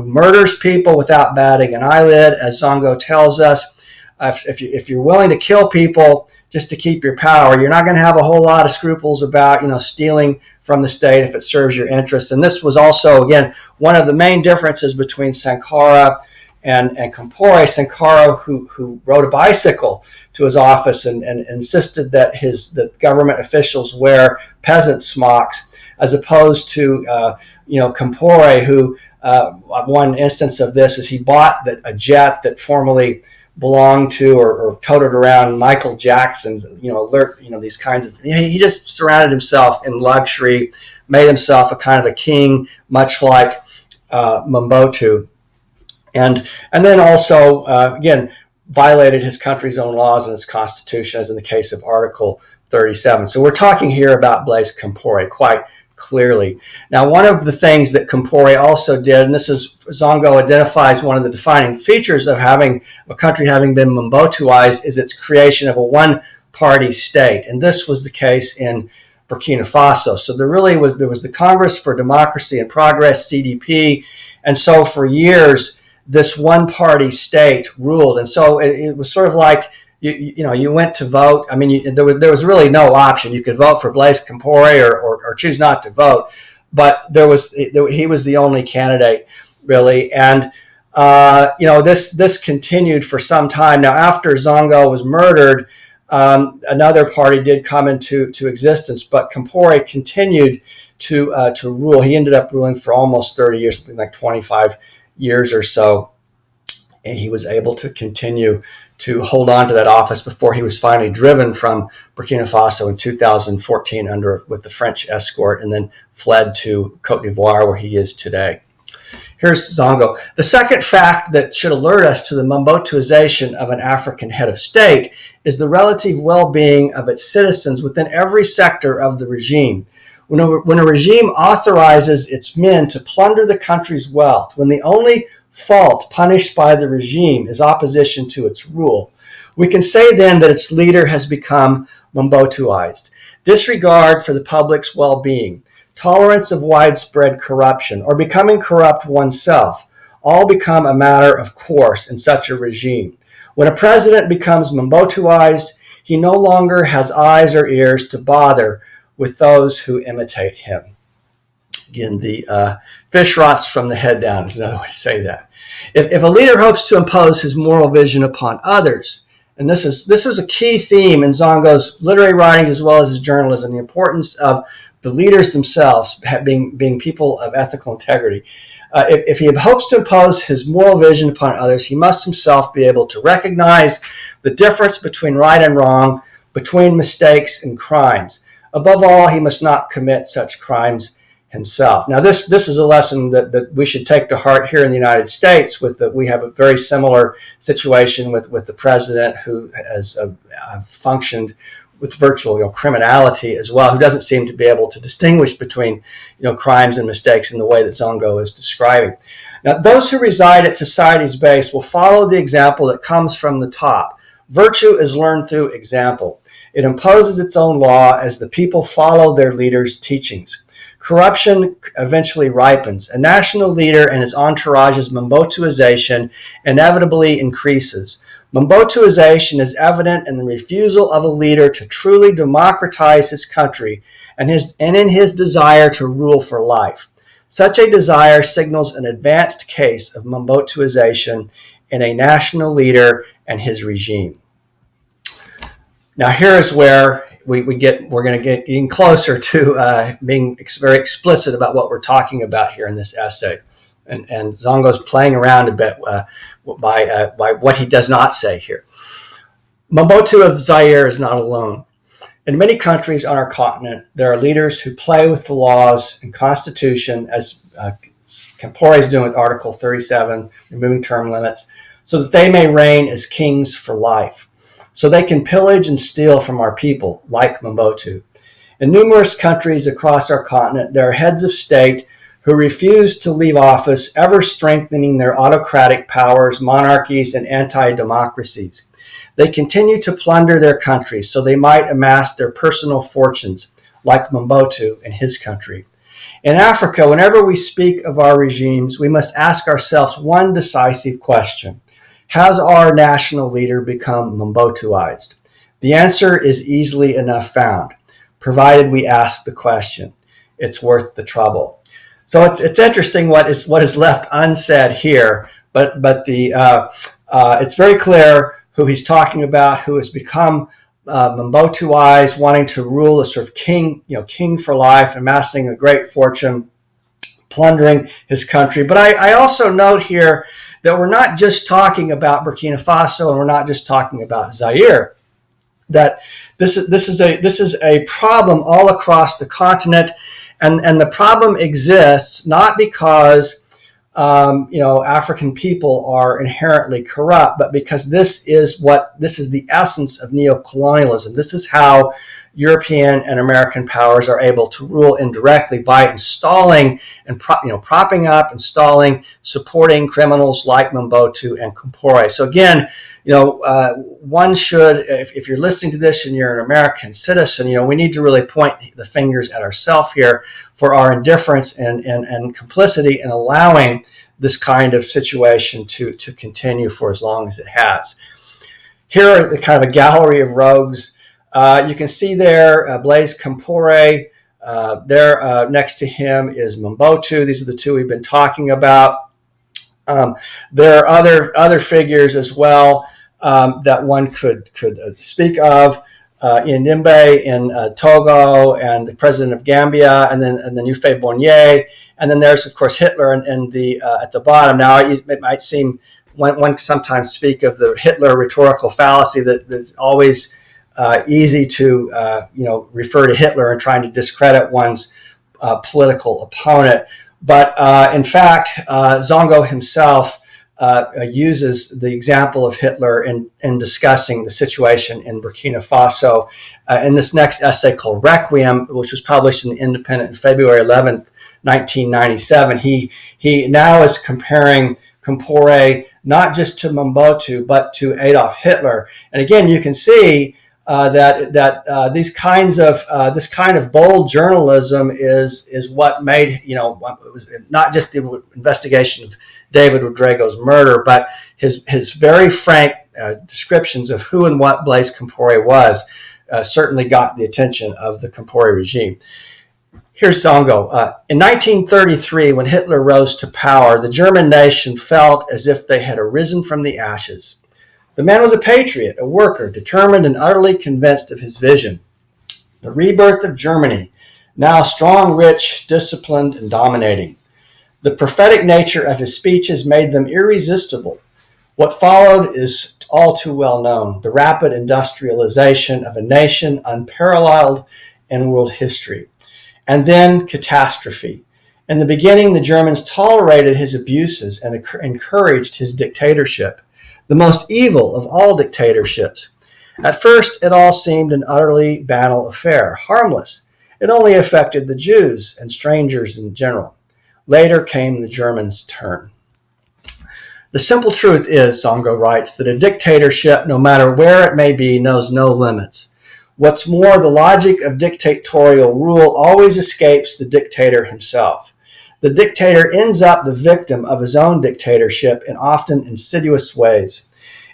murders people without batting an eyelid, as Zongo tells us. If you're willing to kill people just to keep your power, you're not going to have a whole lot of scruples about stealing from the state if it serves your interests. And this was also, again, one of the main differences between Sankara and Compaore. Sankara, who rode a bicycle to his office and insisted that the government officials wear peasant smocks, as opposed to Compaore, who one instance of this is he bought a jet that formerly belonged to or toted around Michael Jackson's, these kinds of, he just surrounded himself in luxury, made himself a kind of a king, much like Mobutu. And then also, again, violated his country's own laws and its constitution, as in the case of Article 37. So we're talking here about Blaise Compaore quite clearly. Now, one of the things that Compaore also did, and this is, Zongo identifies one of the defining features of having a country having been Mobutuized, is its creation of a one-party state. And this was the case in Burkina Faso. So there was the Congress for Democracy and Progress, CDP, and so for years, this one-party state ruled. And so it was sort of like, you went to vote. I mean, there was really no option. You could vote for Blaise Compaore or choose not to vote, but he was the only candidate, really. And this continued for some time. Now, after Zongo was murdered, another party did come into existence, but Compaore continued to rule. He ended up ruling for almost 30 years, something like 25 years or so. And he was able to continue to hold on to that office before he was finally driven from Burkina Faso in 2014 with the French escort, and then fled to Cote d'Ivoire, where he is today. Here's Zongo. The second fact that should alert us to the Mobutuization of an African head of state is the relative well-being of its citizens within every sector of the regime. When a regime authorizes its men to plunder the country's wealth, when the only fault punished by the regime is opposition to its rule, we can say then that its leader has become Mobutuized. Disregard for the public's well-being, tolerance of widespread corruption, or becoming corrupt oneself, all become a matter of course in such a regime. When a president becomes Mobutuized, he no longer has eyes or ears to bother with those who imitate him. Again, the fish rots from the head down is another way to say that. If a leader hopes to impose his moral vision upon others, and this is a key theme in Zongo's literary writings as well as his journalism, the importance of the leaders themselves being people of ethical integrity. If he hopes to impose his moral vision upon others, he must himself be able to recognize the difference between right and wrong, between mistakes and crimes. Above all, he must not commit such crimes himself. Now, this is a lesson that we should take to heart here in the United States. We have a very similar situation with the president who has functioned with virtual criminality as well, who doesn't seem to be able to distinguish between crimes and mistakes in the way that Zongo is describing. Now, those who reside at society's base will follow the example that comes from the top. Virtue is learned through example. It imposes its own law as the people follow their leaders' teachings. Corruption eventually ripens. A national leader and his entourage's Mobutuization inevitably increases. Mobutuization is evident in the refusal of a leader to truly democratize his country and in his desire to rule for life. Such a desire signals an advanced case of Mobutuization in a national leader and his regime. Now here is where we're going to get getting closer to being very explicit about what we're talking about here in this essay. And Zongo's playing around a bit by what he does not say here. Mobutu of Zaire is not alone. In many countries on our continent, there are leaders who play with the laws and constitution, as Compaore is doing with Article 37, removing term limits, so that they may reign as kings for life. So they can pillage and steal from our people, like Mobutu. In numerous countries across our continent, there are heads of state who refuse to leave office, ever strengthening their autocratic powers, monarchies, and anti-democracies. They continue to plunder their countries so they might amass their personal fortunes, like Mobutu in his country. In Africa, whenever we speak of our regimes, we must ask ourselves one decisive question. Has our national leader become Mobutuized? The answer is easily enough found, provided we ask the question. It's worth the trouble. So it's interesting what is left unsaid here, but it's very clear who he's talking about, who has become Mobutuized, wanting to rule as sort of king for life, amassing a great fortune, plundering his country. But I also note here that we're not just talking about Burkina Faso and we're not just talking about Zaire. That this is a problem all across the continent. And the problem exists not because African people are inherently corrupt, but because this is the essence of neocolonialism. This is how European and American powers are able to rule indirectly by installing and propping up, installing, supporting criminals like Mobutu and Compaore. So again, one should, if you're listening to this and you're an American citizen, we need to really point the fingers at ourselves here for our indifference and complicity in allowing this kind of situation to continue for as long as it has. Here are the kind of a gallery of rogues. You can see there Blaise Compaore. There next to him is Mobutu. These are the two we've been talking about. There are other figures as well that one could speak of. Ndimbe in Togo, and the president of Gambia, and then Houphouët Boigny, and then there's of course Hitler in the at the bottom. Now it might seem one sometimes speak of the Hitler rhetorical fallacy that's always easy to refer to Hitler and trying to discredit one's political opponent. But in fact, Zongo himself uses the example of Hitler in discussing the situation in Burkina Faso in this next essay called Requiem, which was published in The Independent on February 11th, 1997. He now is comparing Compaore not just to Mobutu, but to Adolf Hitler. And again, you can see that this kind of bold journalism is what made it was not just the investigation of David Rodrigo's murder, but his very frank descriptions of who and what Blaise Compaore was certainly got the attention of the Compaore regime. Here's Zongo. In 1933, when Hitler rose to power, the German nation felt as if they had arisen from the ashes. The man was a patriot, a worker, determined and utterly convinced of his vision. The rebirth of Germany, now strong, rich, disciplined, and dominating. The prophetic nature of his speeches made them irresistible. What followed is all too well known, the rapid industrialization of a nation unparalleled in world history. And then catastrophe. In the beginning, the Germans tolerated his abuses and encouraged his dictatorship, the most evil of all dictatorships. At first, it all seemed an utterly banal affair, harmless. It only affected the Jews and strangers in general. Later came the Germans' turn. The simple truth is, Zongo writes, that a dictatorship, no matter where it may be, knows no limits. What's more, the logic of dictatorial rule always escapes the dictator himself. The dictator ends up the victim of his own dictatorship in often insidious ways.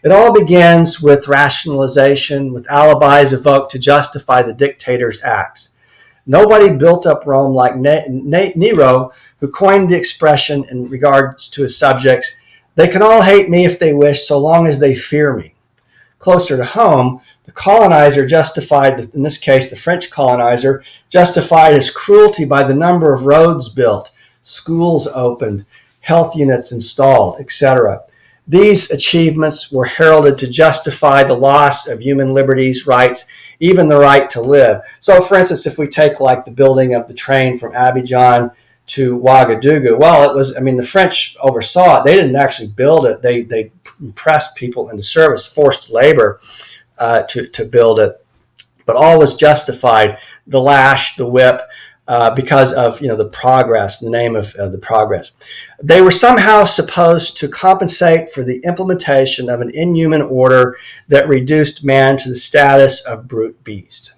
It all begins with rationalization, with alibis evoked to justify the dictator's acts. Nobody built up Rome like Nero, who coined the expression in regards to his subjects, "They can all hate me if they wish, so long as they fear me." Closer to home, the colonizer justified, in this case the French colonizer, justified his cruelty by the number of roads built, schools opened, health units installed, etc. These achievements were heralded to justify the loss of human liberties, rights, even the right to live. So, for instance, if we take like the building of the train from Abidjan to Ouagadougou, well, it was, the French oversaw it. They didn't actually build it. They pressed people into service, forced labor to build it. But all was justified, the lash, the whip, because of the progress, the name of the progress. They were somehow supposed to compensate for the implementation of an inhuman order that reduced man to the status of brute beast.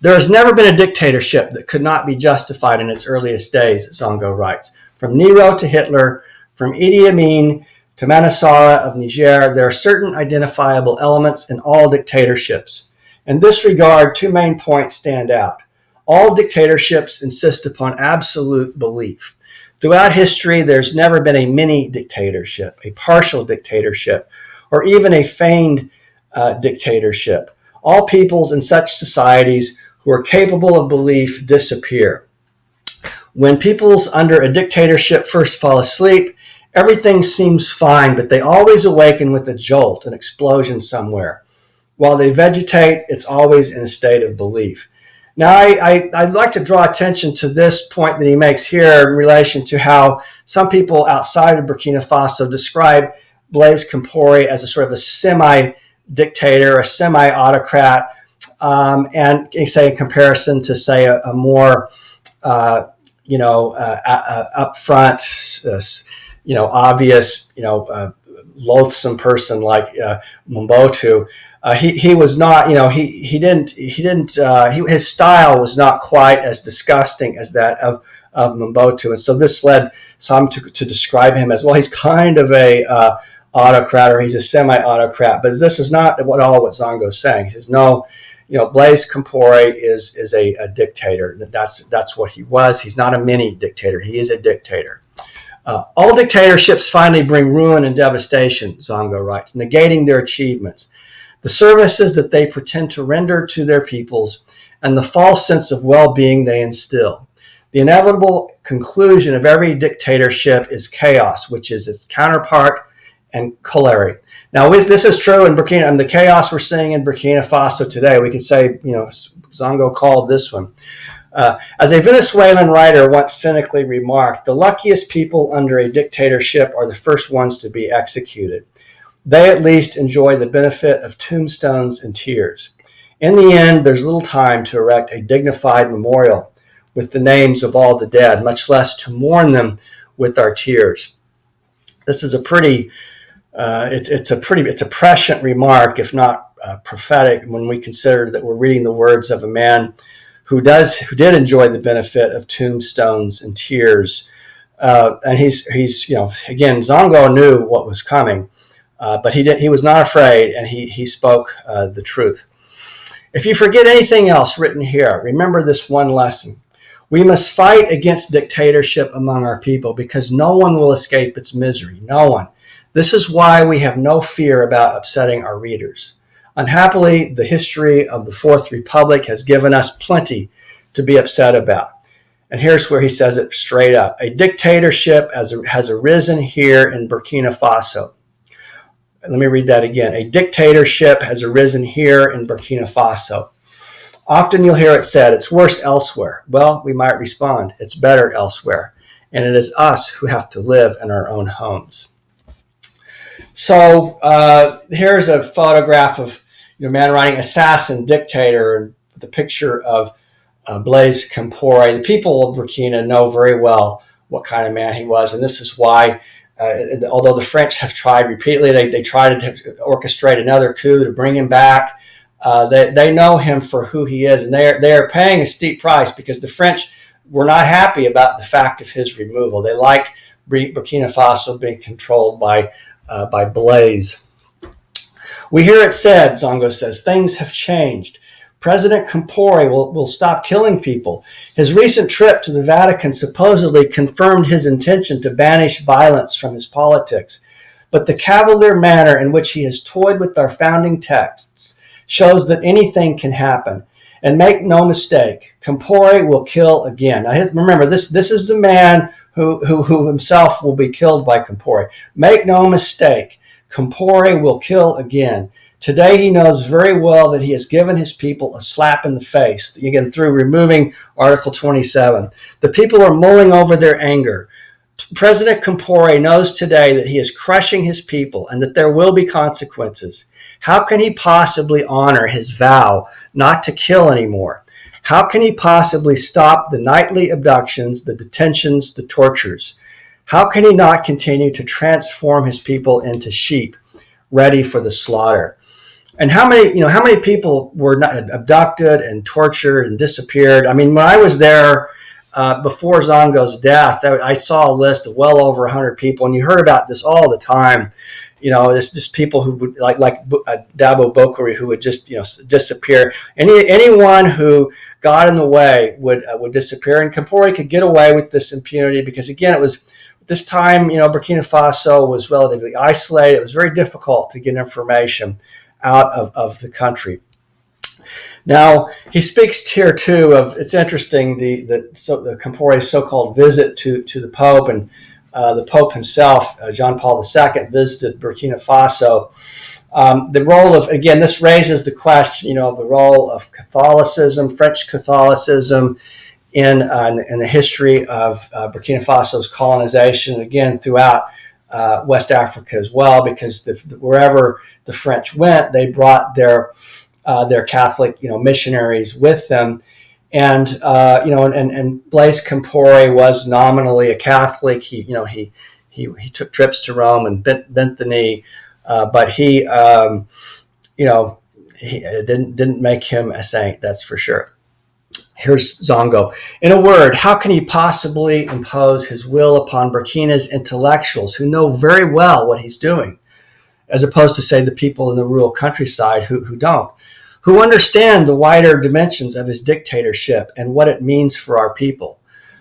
There has never been a dictatorship that could not be justified in its earliest days, Zongo writes. From Nero to Hitler, from Idi Amin to Mansour of Niger, there are certain identifiable elements in all dictatorships. In this regard, two main points stand out. All dictatorships insist upon absolute belief. Throughout history, there's never been a mini dictatorship, a partial dictatorship, or even a feigned dictatorship. All peoples in such societies who are capable of belief disappear. When peoples under a dictatorship first fall asleep, everything seems fine, but they always awaken with a jolt, an explosion somewhere. While they vegetate, it's always in a state of belief. Now, I'd like to draw attention to this point that he makes here in relation to how some people outside of Burkina Faso describe Blaise Compaore as a sort of a semi-dictator, a semi-autocrat, and say in comparison to, say, a more, upfront, obvious, loathsome person like Mobutu. He was not, his style was not quite as disgusting as that of Mobutu. And so this led some to describe him as, well, he's kind of a autocrat, or he's a semi-autocrat. But this is not what Zongo's saying. He says, no, Blaise Compaore is a dictator. That's what he was. He's not a mini dictator. He is a dictator. All dictatorships finally bring ruin and devastation, Zongo writes, negating their achievements, the services that they pretend to render to their peoples, and the false sense of well-being they instill. The inevitable conclusion of every dictatorship is chaos, which is its counterpart, and choleri. Now, this is true in Burkina, and the chaos we're seeing in Burkina Faso today, we could say, Zongo called this one. As a Venezuelan writer once cynically remarked, the luckiest people under a dictatorship are the first ones to be executed. They at least enjoy the benefit of tombstones and tears. In the end, there's little time to erect a dignified memorial with the names of all the dead, much less to mourn them with our tears. This is a pretty, it's a prescient remark, if not prophetic, when we consider that we're reading the words of a man who did enjoy the benefit of tombstones and tears. And he's again, Zongo knew what was coming, but he was not afraid, and he spoke the truth. If you forget anything else written here, remember this one lesson. We must fight against dictatorship among our people, because no one will escape its misery. No one. This is why we have no fear about upsetting our readers. Unhappily, the history of the Fourth Republic has given us plenty to be upset about. And here's where he says it straight up. A dictatorship has arisen here in Burkina Faso. Let me read that again. A dictatorship has arisen here in Burkina Faso. Often you'll hear it said, it's worse elsewhere. Well, we might respond, it's better elsewhere. And it is us who have to live in our own homes. So here's a photograph of a man writing assassin, dictator, the picture of Blaise Compaore. The people of Burkina know very well what kind of man he was, and this is why, although the French have tried repeatedly, they tried to orchestrate another coup to bring him back. They know him for who he is, and they are paying a steep price, because the French were not happy about the fact of his removal. They liked Burkina Faso being controlled by Blaise. We hear it said, Zongo says, things have changed. President Compaore will stop killing people. His recent trip to the Vatican supposedly confirmed his intention to banish violence from his politics. But the cavalier manner in which he has toyed with our founding texts shows that anything can happen. And make no mistake, Compaore will kill again. Now, remember, this is the man who himself will be killed by Compaore. Make no mistake, Compaore will kill again. Today he knows very well that he has given his people a slap in the face, again, through removing Article 27. The people are mulling over their anger. President Compaore knows today that he is crushing his people and that there will be consequences. How can he possibly honor his vow not to kill anymore? How can he possibly stop the nightly abductions, the detentions, the tortures? How can he not continue to transform his people into sheep ready for the slaughter? And how many people were abducted and tortured and disappeared? I mean, when I was there before Zongo's death, I saw a list of well over 100 people, and you heard about this all the time. It's just people who would like Dabo Bokari, who would just disappear. Anyone who got in the way would disappear, and Compaore could get away with this impunity because, again, it was this time Burkina Faso was relatively isolated. It was very difficult to get information out of the country. Now, he speaks here too of, it's interesting, the Compaore's so-called visit to the Pope, and the Pope himself, John Paul II, visited Burkina Faso. The role of, again, this raises the question, of the role of Catholicism, French Catholicism, in the history of Burkina Faso's colonization, again, throughout West Africa as well, because wherever the French went, they brought their Catholic, missionaries with them, and Blaise Compaore was nominally a Catholic. He took trips to Rome and bent the knee, but he didn't make him a saint. That's for sure. Here's Zongo. In a word, how can he possibly impose his will upon Burkina's intellectuals who know very well what he's doing, as opposed to, say, the people in the rural countryside who don't, who understand the wider dimensions of his dictatorship and what it means for our people?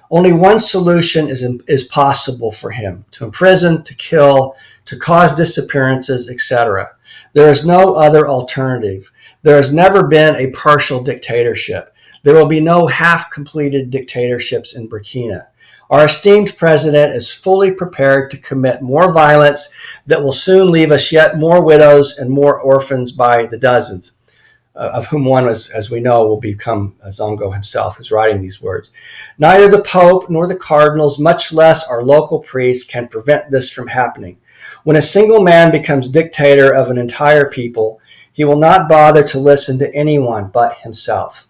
Only one solution is possible for him: to imprison, to kill, to cause disappearances, etc. There is no other alternative. There has never been a partial dictatorship. There will be no half-completed dictatorships in Burkina. Our esteemed president is fully prepared to commit more violence that will soon leave us yet more widows and more orphans by the dozens, of whom one, as we know, will become Zongo himself, who's writing these words. Neither the Pope nor the cardinals, much less our local priests, can prevent this from happening. When a single man becomes dictator of an entire people, he will not bother to listen to anyone but himself.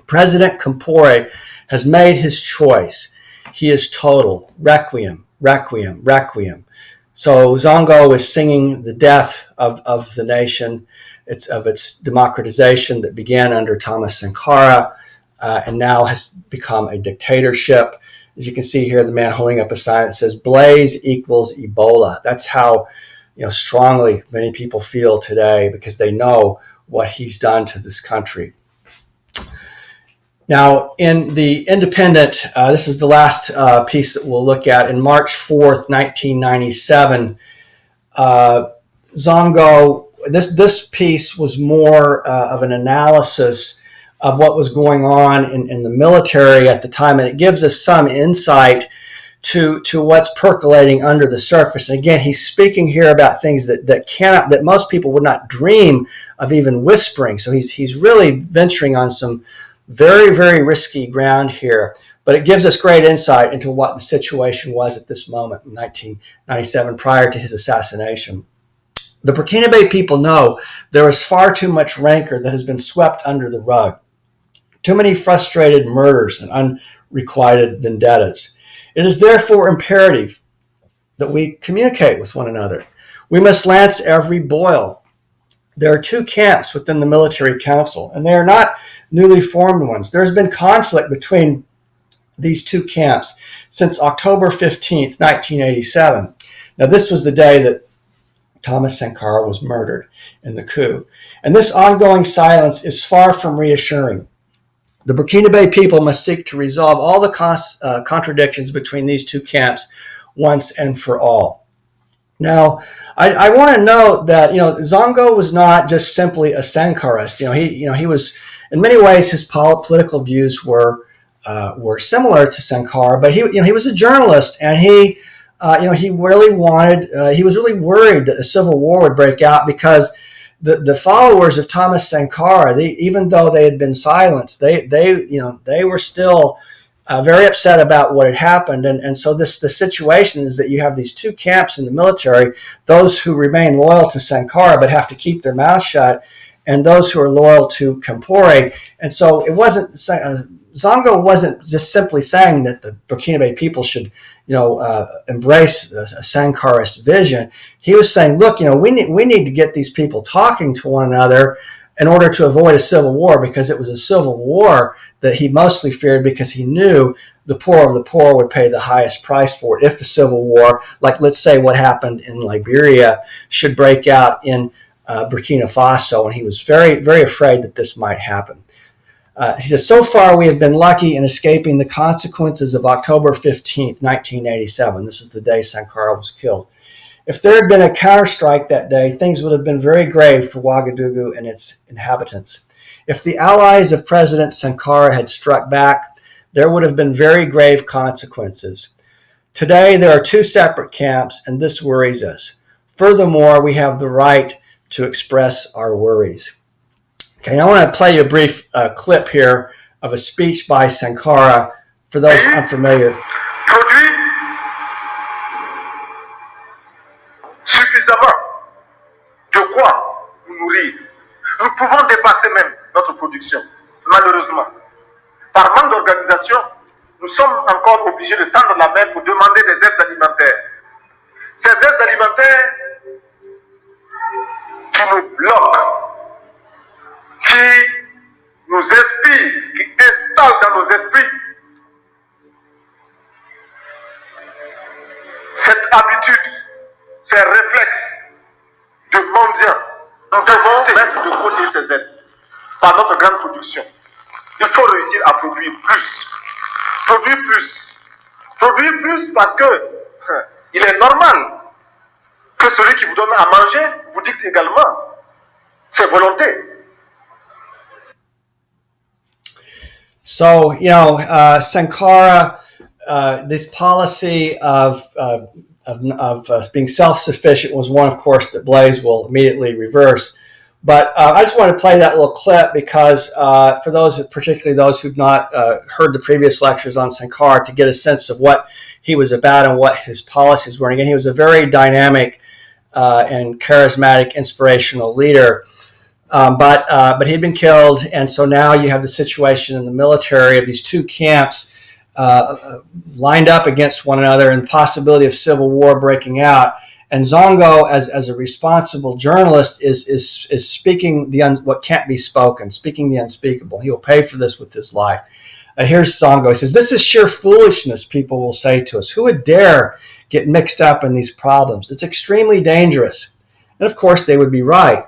President Compaore has made his choice. He is total. Requiem, requiem, requiem. So Zongo is singing the death of the nation, its democratization that began under Thomas Sankara and now has become a dictatorship. As you can see here, the man holding up a sign that says Blaise equals Ebola. That's how strongly many people feel today, because they know what he's done to this country. Now, in the Independent, this is the last piece that we'll look at. In March 4th, 1997, Zongo, this piece was more of an analysis of what was going on in the military at the time, and it gives us some insight to what's percolating under the surface. And again, he's speaking here about things that most people would not dream of even whispering. So he's really venturing on some very, very risky ground here, but it gives us great insight into what the situation was at this moment in 1997, prior to his assassination. The Burkina people know there is far too much rancor that has been swept under the rug, too many frustrated murders and unrequited vendettas. It is therefore imperative that we communicate with one another. We must lance every boil. There are two camps within the military council, and they are not newly formed ones. There has been conflict between these two camps since October 15th, 1987. Now, this was the day that Thomas Sankara was murdered in the coup. And this ongoing silence is far from reassuring. The Burkina people must seek to resolve all the contradictions between these two camps once and for all. Now, I want to note that Zongo was not just simply a Sankarist. He was, in many ways, his political views were similar to Sankara, but he was a journalist, and he really wanted. He was really worried that a civil war would break out because the followers of Thomas Sankara, even though they had been silenced, they were still very upset about what had happened. And so the situation is that you have these two camps in the military, those who remain loyal to Sankara but have to keep their mouths shut, and those who are loyal to Compaore. And so it wasn't, Zongo wasn't just simply saying that the Burkina people should, embrace a Sankarist vision. He was saying, look, we need to get these people talking to one another in order to avoid a civil war, because it was a civil war that he mostly feared, because he knew the poor of the poor would pay the highest price for it if the civil war, like let's say what happened in Liberia, should break out in Burkina Faso, and he was very, very afraid that this might happen. He says, so far we have been lucky in escaping the consequences of October 15th, 1987. This is the day Sankara was killed. If there had been a counterstrike that day, things would have been very grave for Ouagadougou and its inhabitants. If the allies of President Sankara had struck back, there would have been very grave consequences. Today, there are two separate camps, and this worries us. Furthermore, we have the right to express our worries. Okay, now I want to play you a brief clip here of a speech by Sankara for those unfamiliar. Suffisamment de quoi nous nourrir. Nous pouvons dépasser même notre production, malheureusement. Par manque d'organisation, nous sommes encore obligés de tendre la main pour demander des aides alimentaires. Ces aides alimentaires qui nous bloquent, qui nous inspirent, qui installent dans nos esprits cette habitude, ces réflexes de mendiants. Nous devons mettre de côté ces aides par notre grande production. Il faut réussir à produire plus. Produire plus. Produire plus parce que il est normal que celui qui vous donne à manger vous dicte également ses volontés. So, Sankara, this policy of being self-sufficient was one, of course, that Blaise will immediately reverse. But I just want to play that little clip because for those, particularly those who've not heard the previous lectures on Sankara, to get a sense of what he was about and what his policies were. And again, he was a very dynamic and charismatic, inspirational leader. But he'd been killed, and so now you have the situation in the military of these two camps lined up against one another, and the possibility of civil war breaking out. And Zongo, as a responsible journalist, is speaking what can't be spoken, speaking the unspeakable. He will pay for this with his life. Here's Zongo. He says, "This is sheer foolishness," people will say to us. Who would dare get mixed up in these problems? It's extremely dangerous. And of course, they would be right.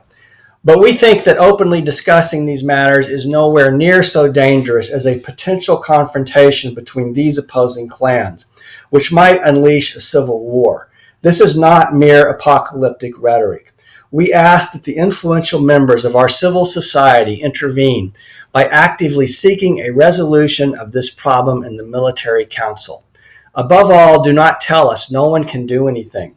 But we think that openly discussing these matters is nowhere near so dangerous as a potential confrontation between these opposing clans, which might unleash a civil war. This is not mere apocalyptic rhetoric. We ask that the influential members of our civil society intervene by actively seeking a resolution of this problem in the military council. Above all, do not tell us no one can do anything.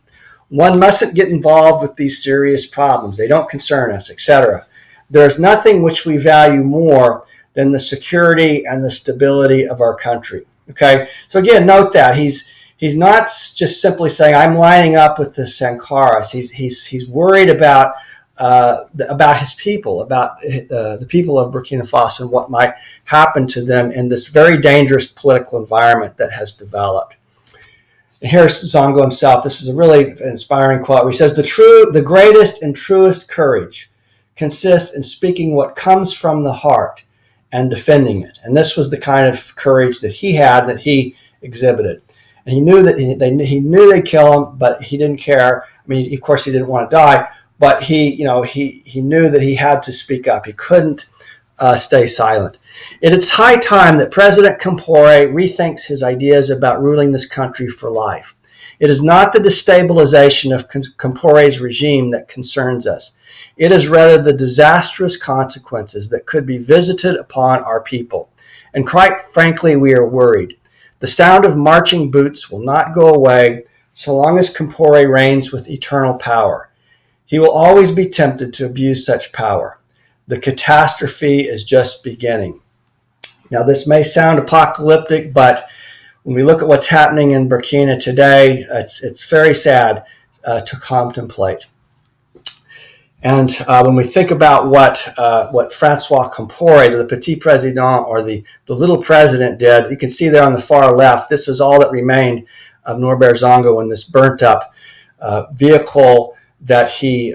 One mustn't get involved with these serious problems. They don't concern us, etc. There is nothing which we value more than the security and the stability of our country. Okay, so again, note that he's not just simply saying I'm lining up with the Sankaras. He's worried about his people, about the people of Burkina Faso and what might happen to them in this very dangerous political environment that has developed. And here's Zongo himself. This is a really inspiring quote where he says, the greatest and truest courage consists in speaking what comes from the heart and defending it. And this was the kind of courage that he had, that he exhibited. And he knew that he knew they'd kill him, but he didn't care I mean, of course, he didn't want to die, but he knew that he had to speak up. He couldn't stay silent. It's high time that President Compaore rethinks his ideas about ruling this country for life. It is not the destabilization of Compaore's regime that concerns us. It is rather the disastrous consequences that could be visited upon our people. And quite frankly, we are worried. The sound of marching boots will not go away so long as Compaore reigns with eternal power. He will always be tempted to abuse such power. The catastrophe is just beginning. Now, this may sound apocalyptic, but when we look at what's happening in Burkina today, it's very sad to contemplate. And when we think about what Francois Compaore, the Petit Président, or the little president did, you can see there on the far left, this is all that remained of Norbert Zongo in this burnt up vehicle that he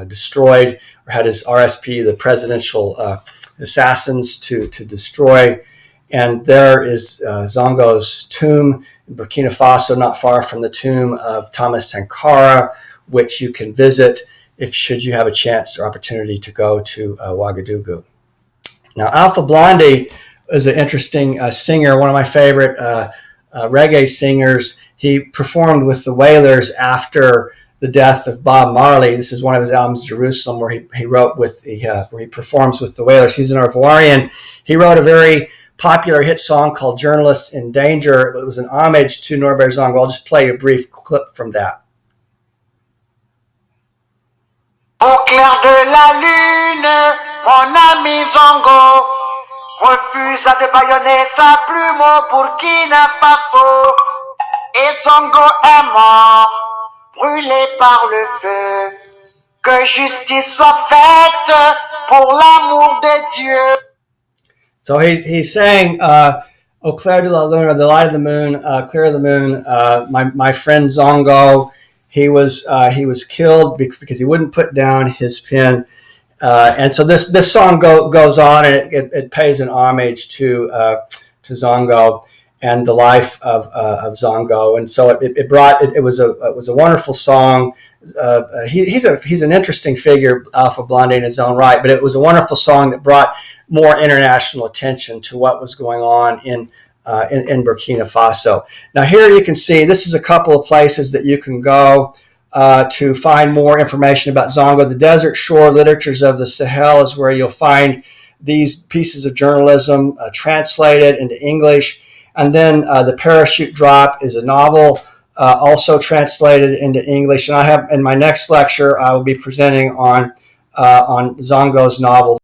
destroyed, or had his RSP, the presidential assassins, to destroy. And there is Zongo's tomb in Burkina Faso, not far from the tomb of Thomas Sankara, which you can visit should you have a chance or opportunity to go to Ouagadougou. Now, Alpha Blondy is an interesting singer, one of my favorite reggae singers. He performed with the Wailers after the death of Bob Marley. This is one of his albums, Jerusalem, where he wrote where he performs with the Wailers. He's an Ivorian. He wrote a very popular hit song called Journalists in Danger. It was an homage to Norbert Zongo. I'll just play a brief clip from that. Au clair de la lune, mon ami Zongo refusa de bâillonner sa plume au Burkina Faso. Et Zongo est mort, brûlé par le feu. Que justice soit faite pour l'amour de Dieu. So he's saying, "Au clair de la lune, the light of the moon, clear of the moon." My friend Zongo, he was killed because he wouldn't put down his pen, and so this song goes on, and it pays an homage to Zongo and the life of Zongo, and so it was a wonderful song. He's an interesting figure, Alpha Blondy, in his own right, but it was a wonderful song that brought more international attention to what was going on in Burkina Faso. Now here you can see, this is a couple of places that you can go to find more information about Zongo. The Desert Shore Literatures of the Sahel is where you'll find these pieces of journalism translated into English. And then The Parachute Drop is a novel also translated into English. And I have, in my next lecture, I will be presenting on Zongo's novel,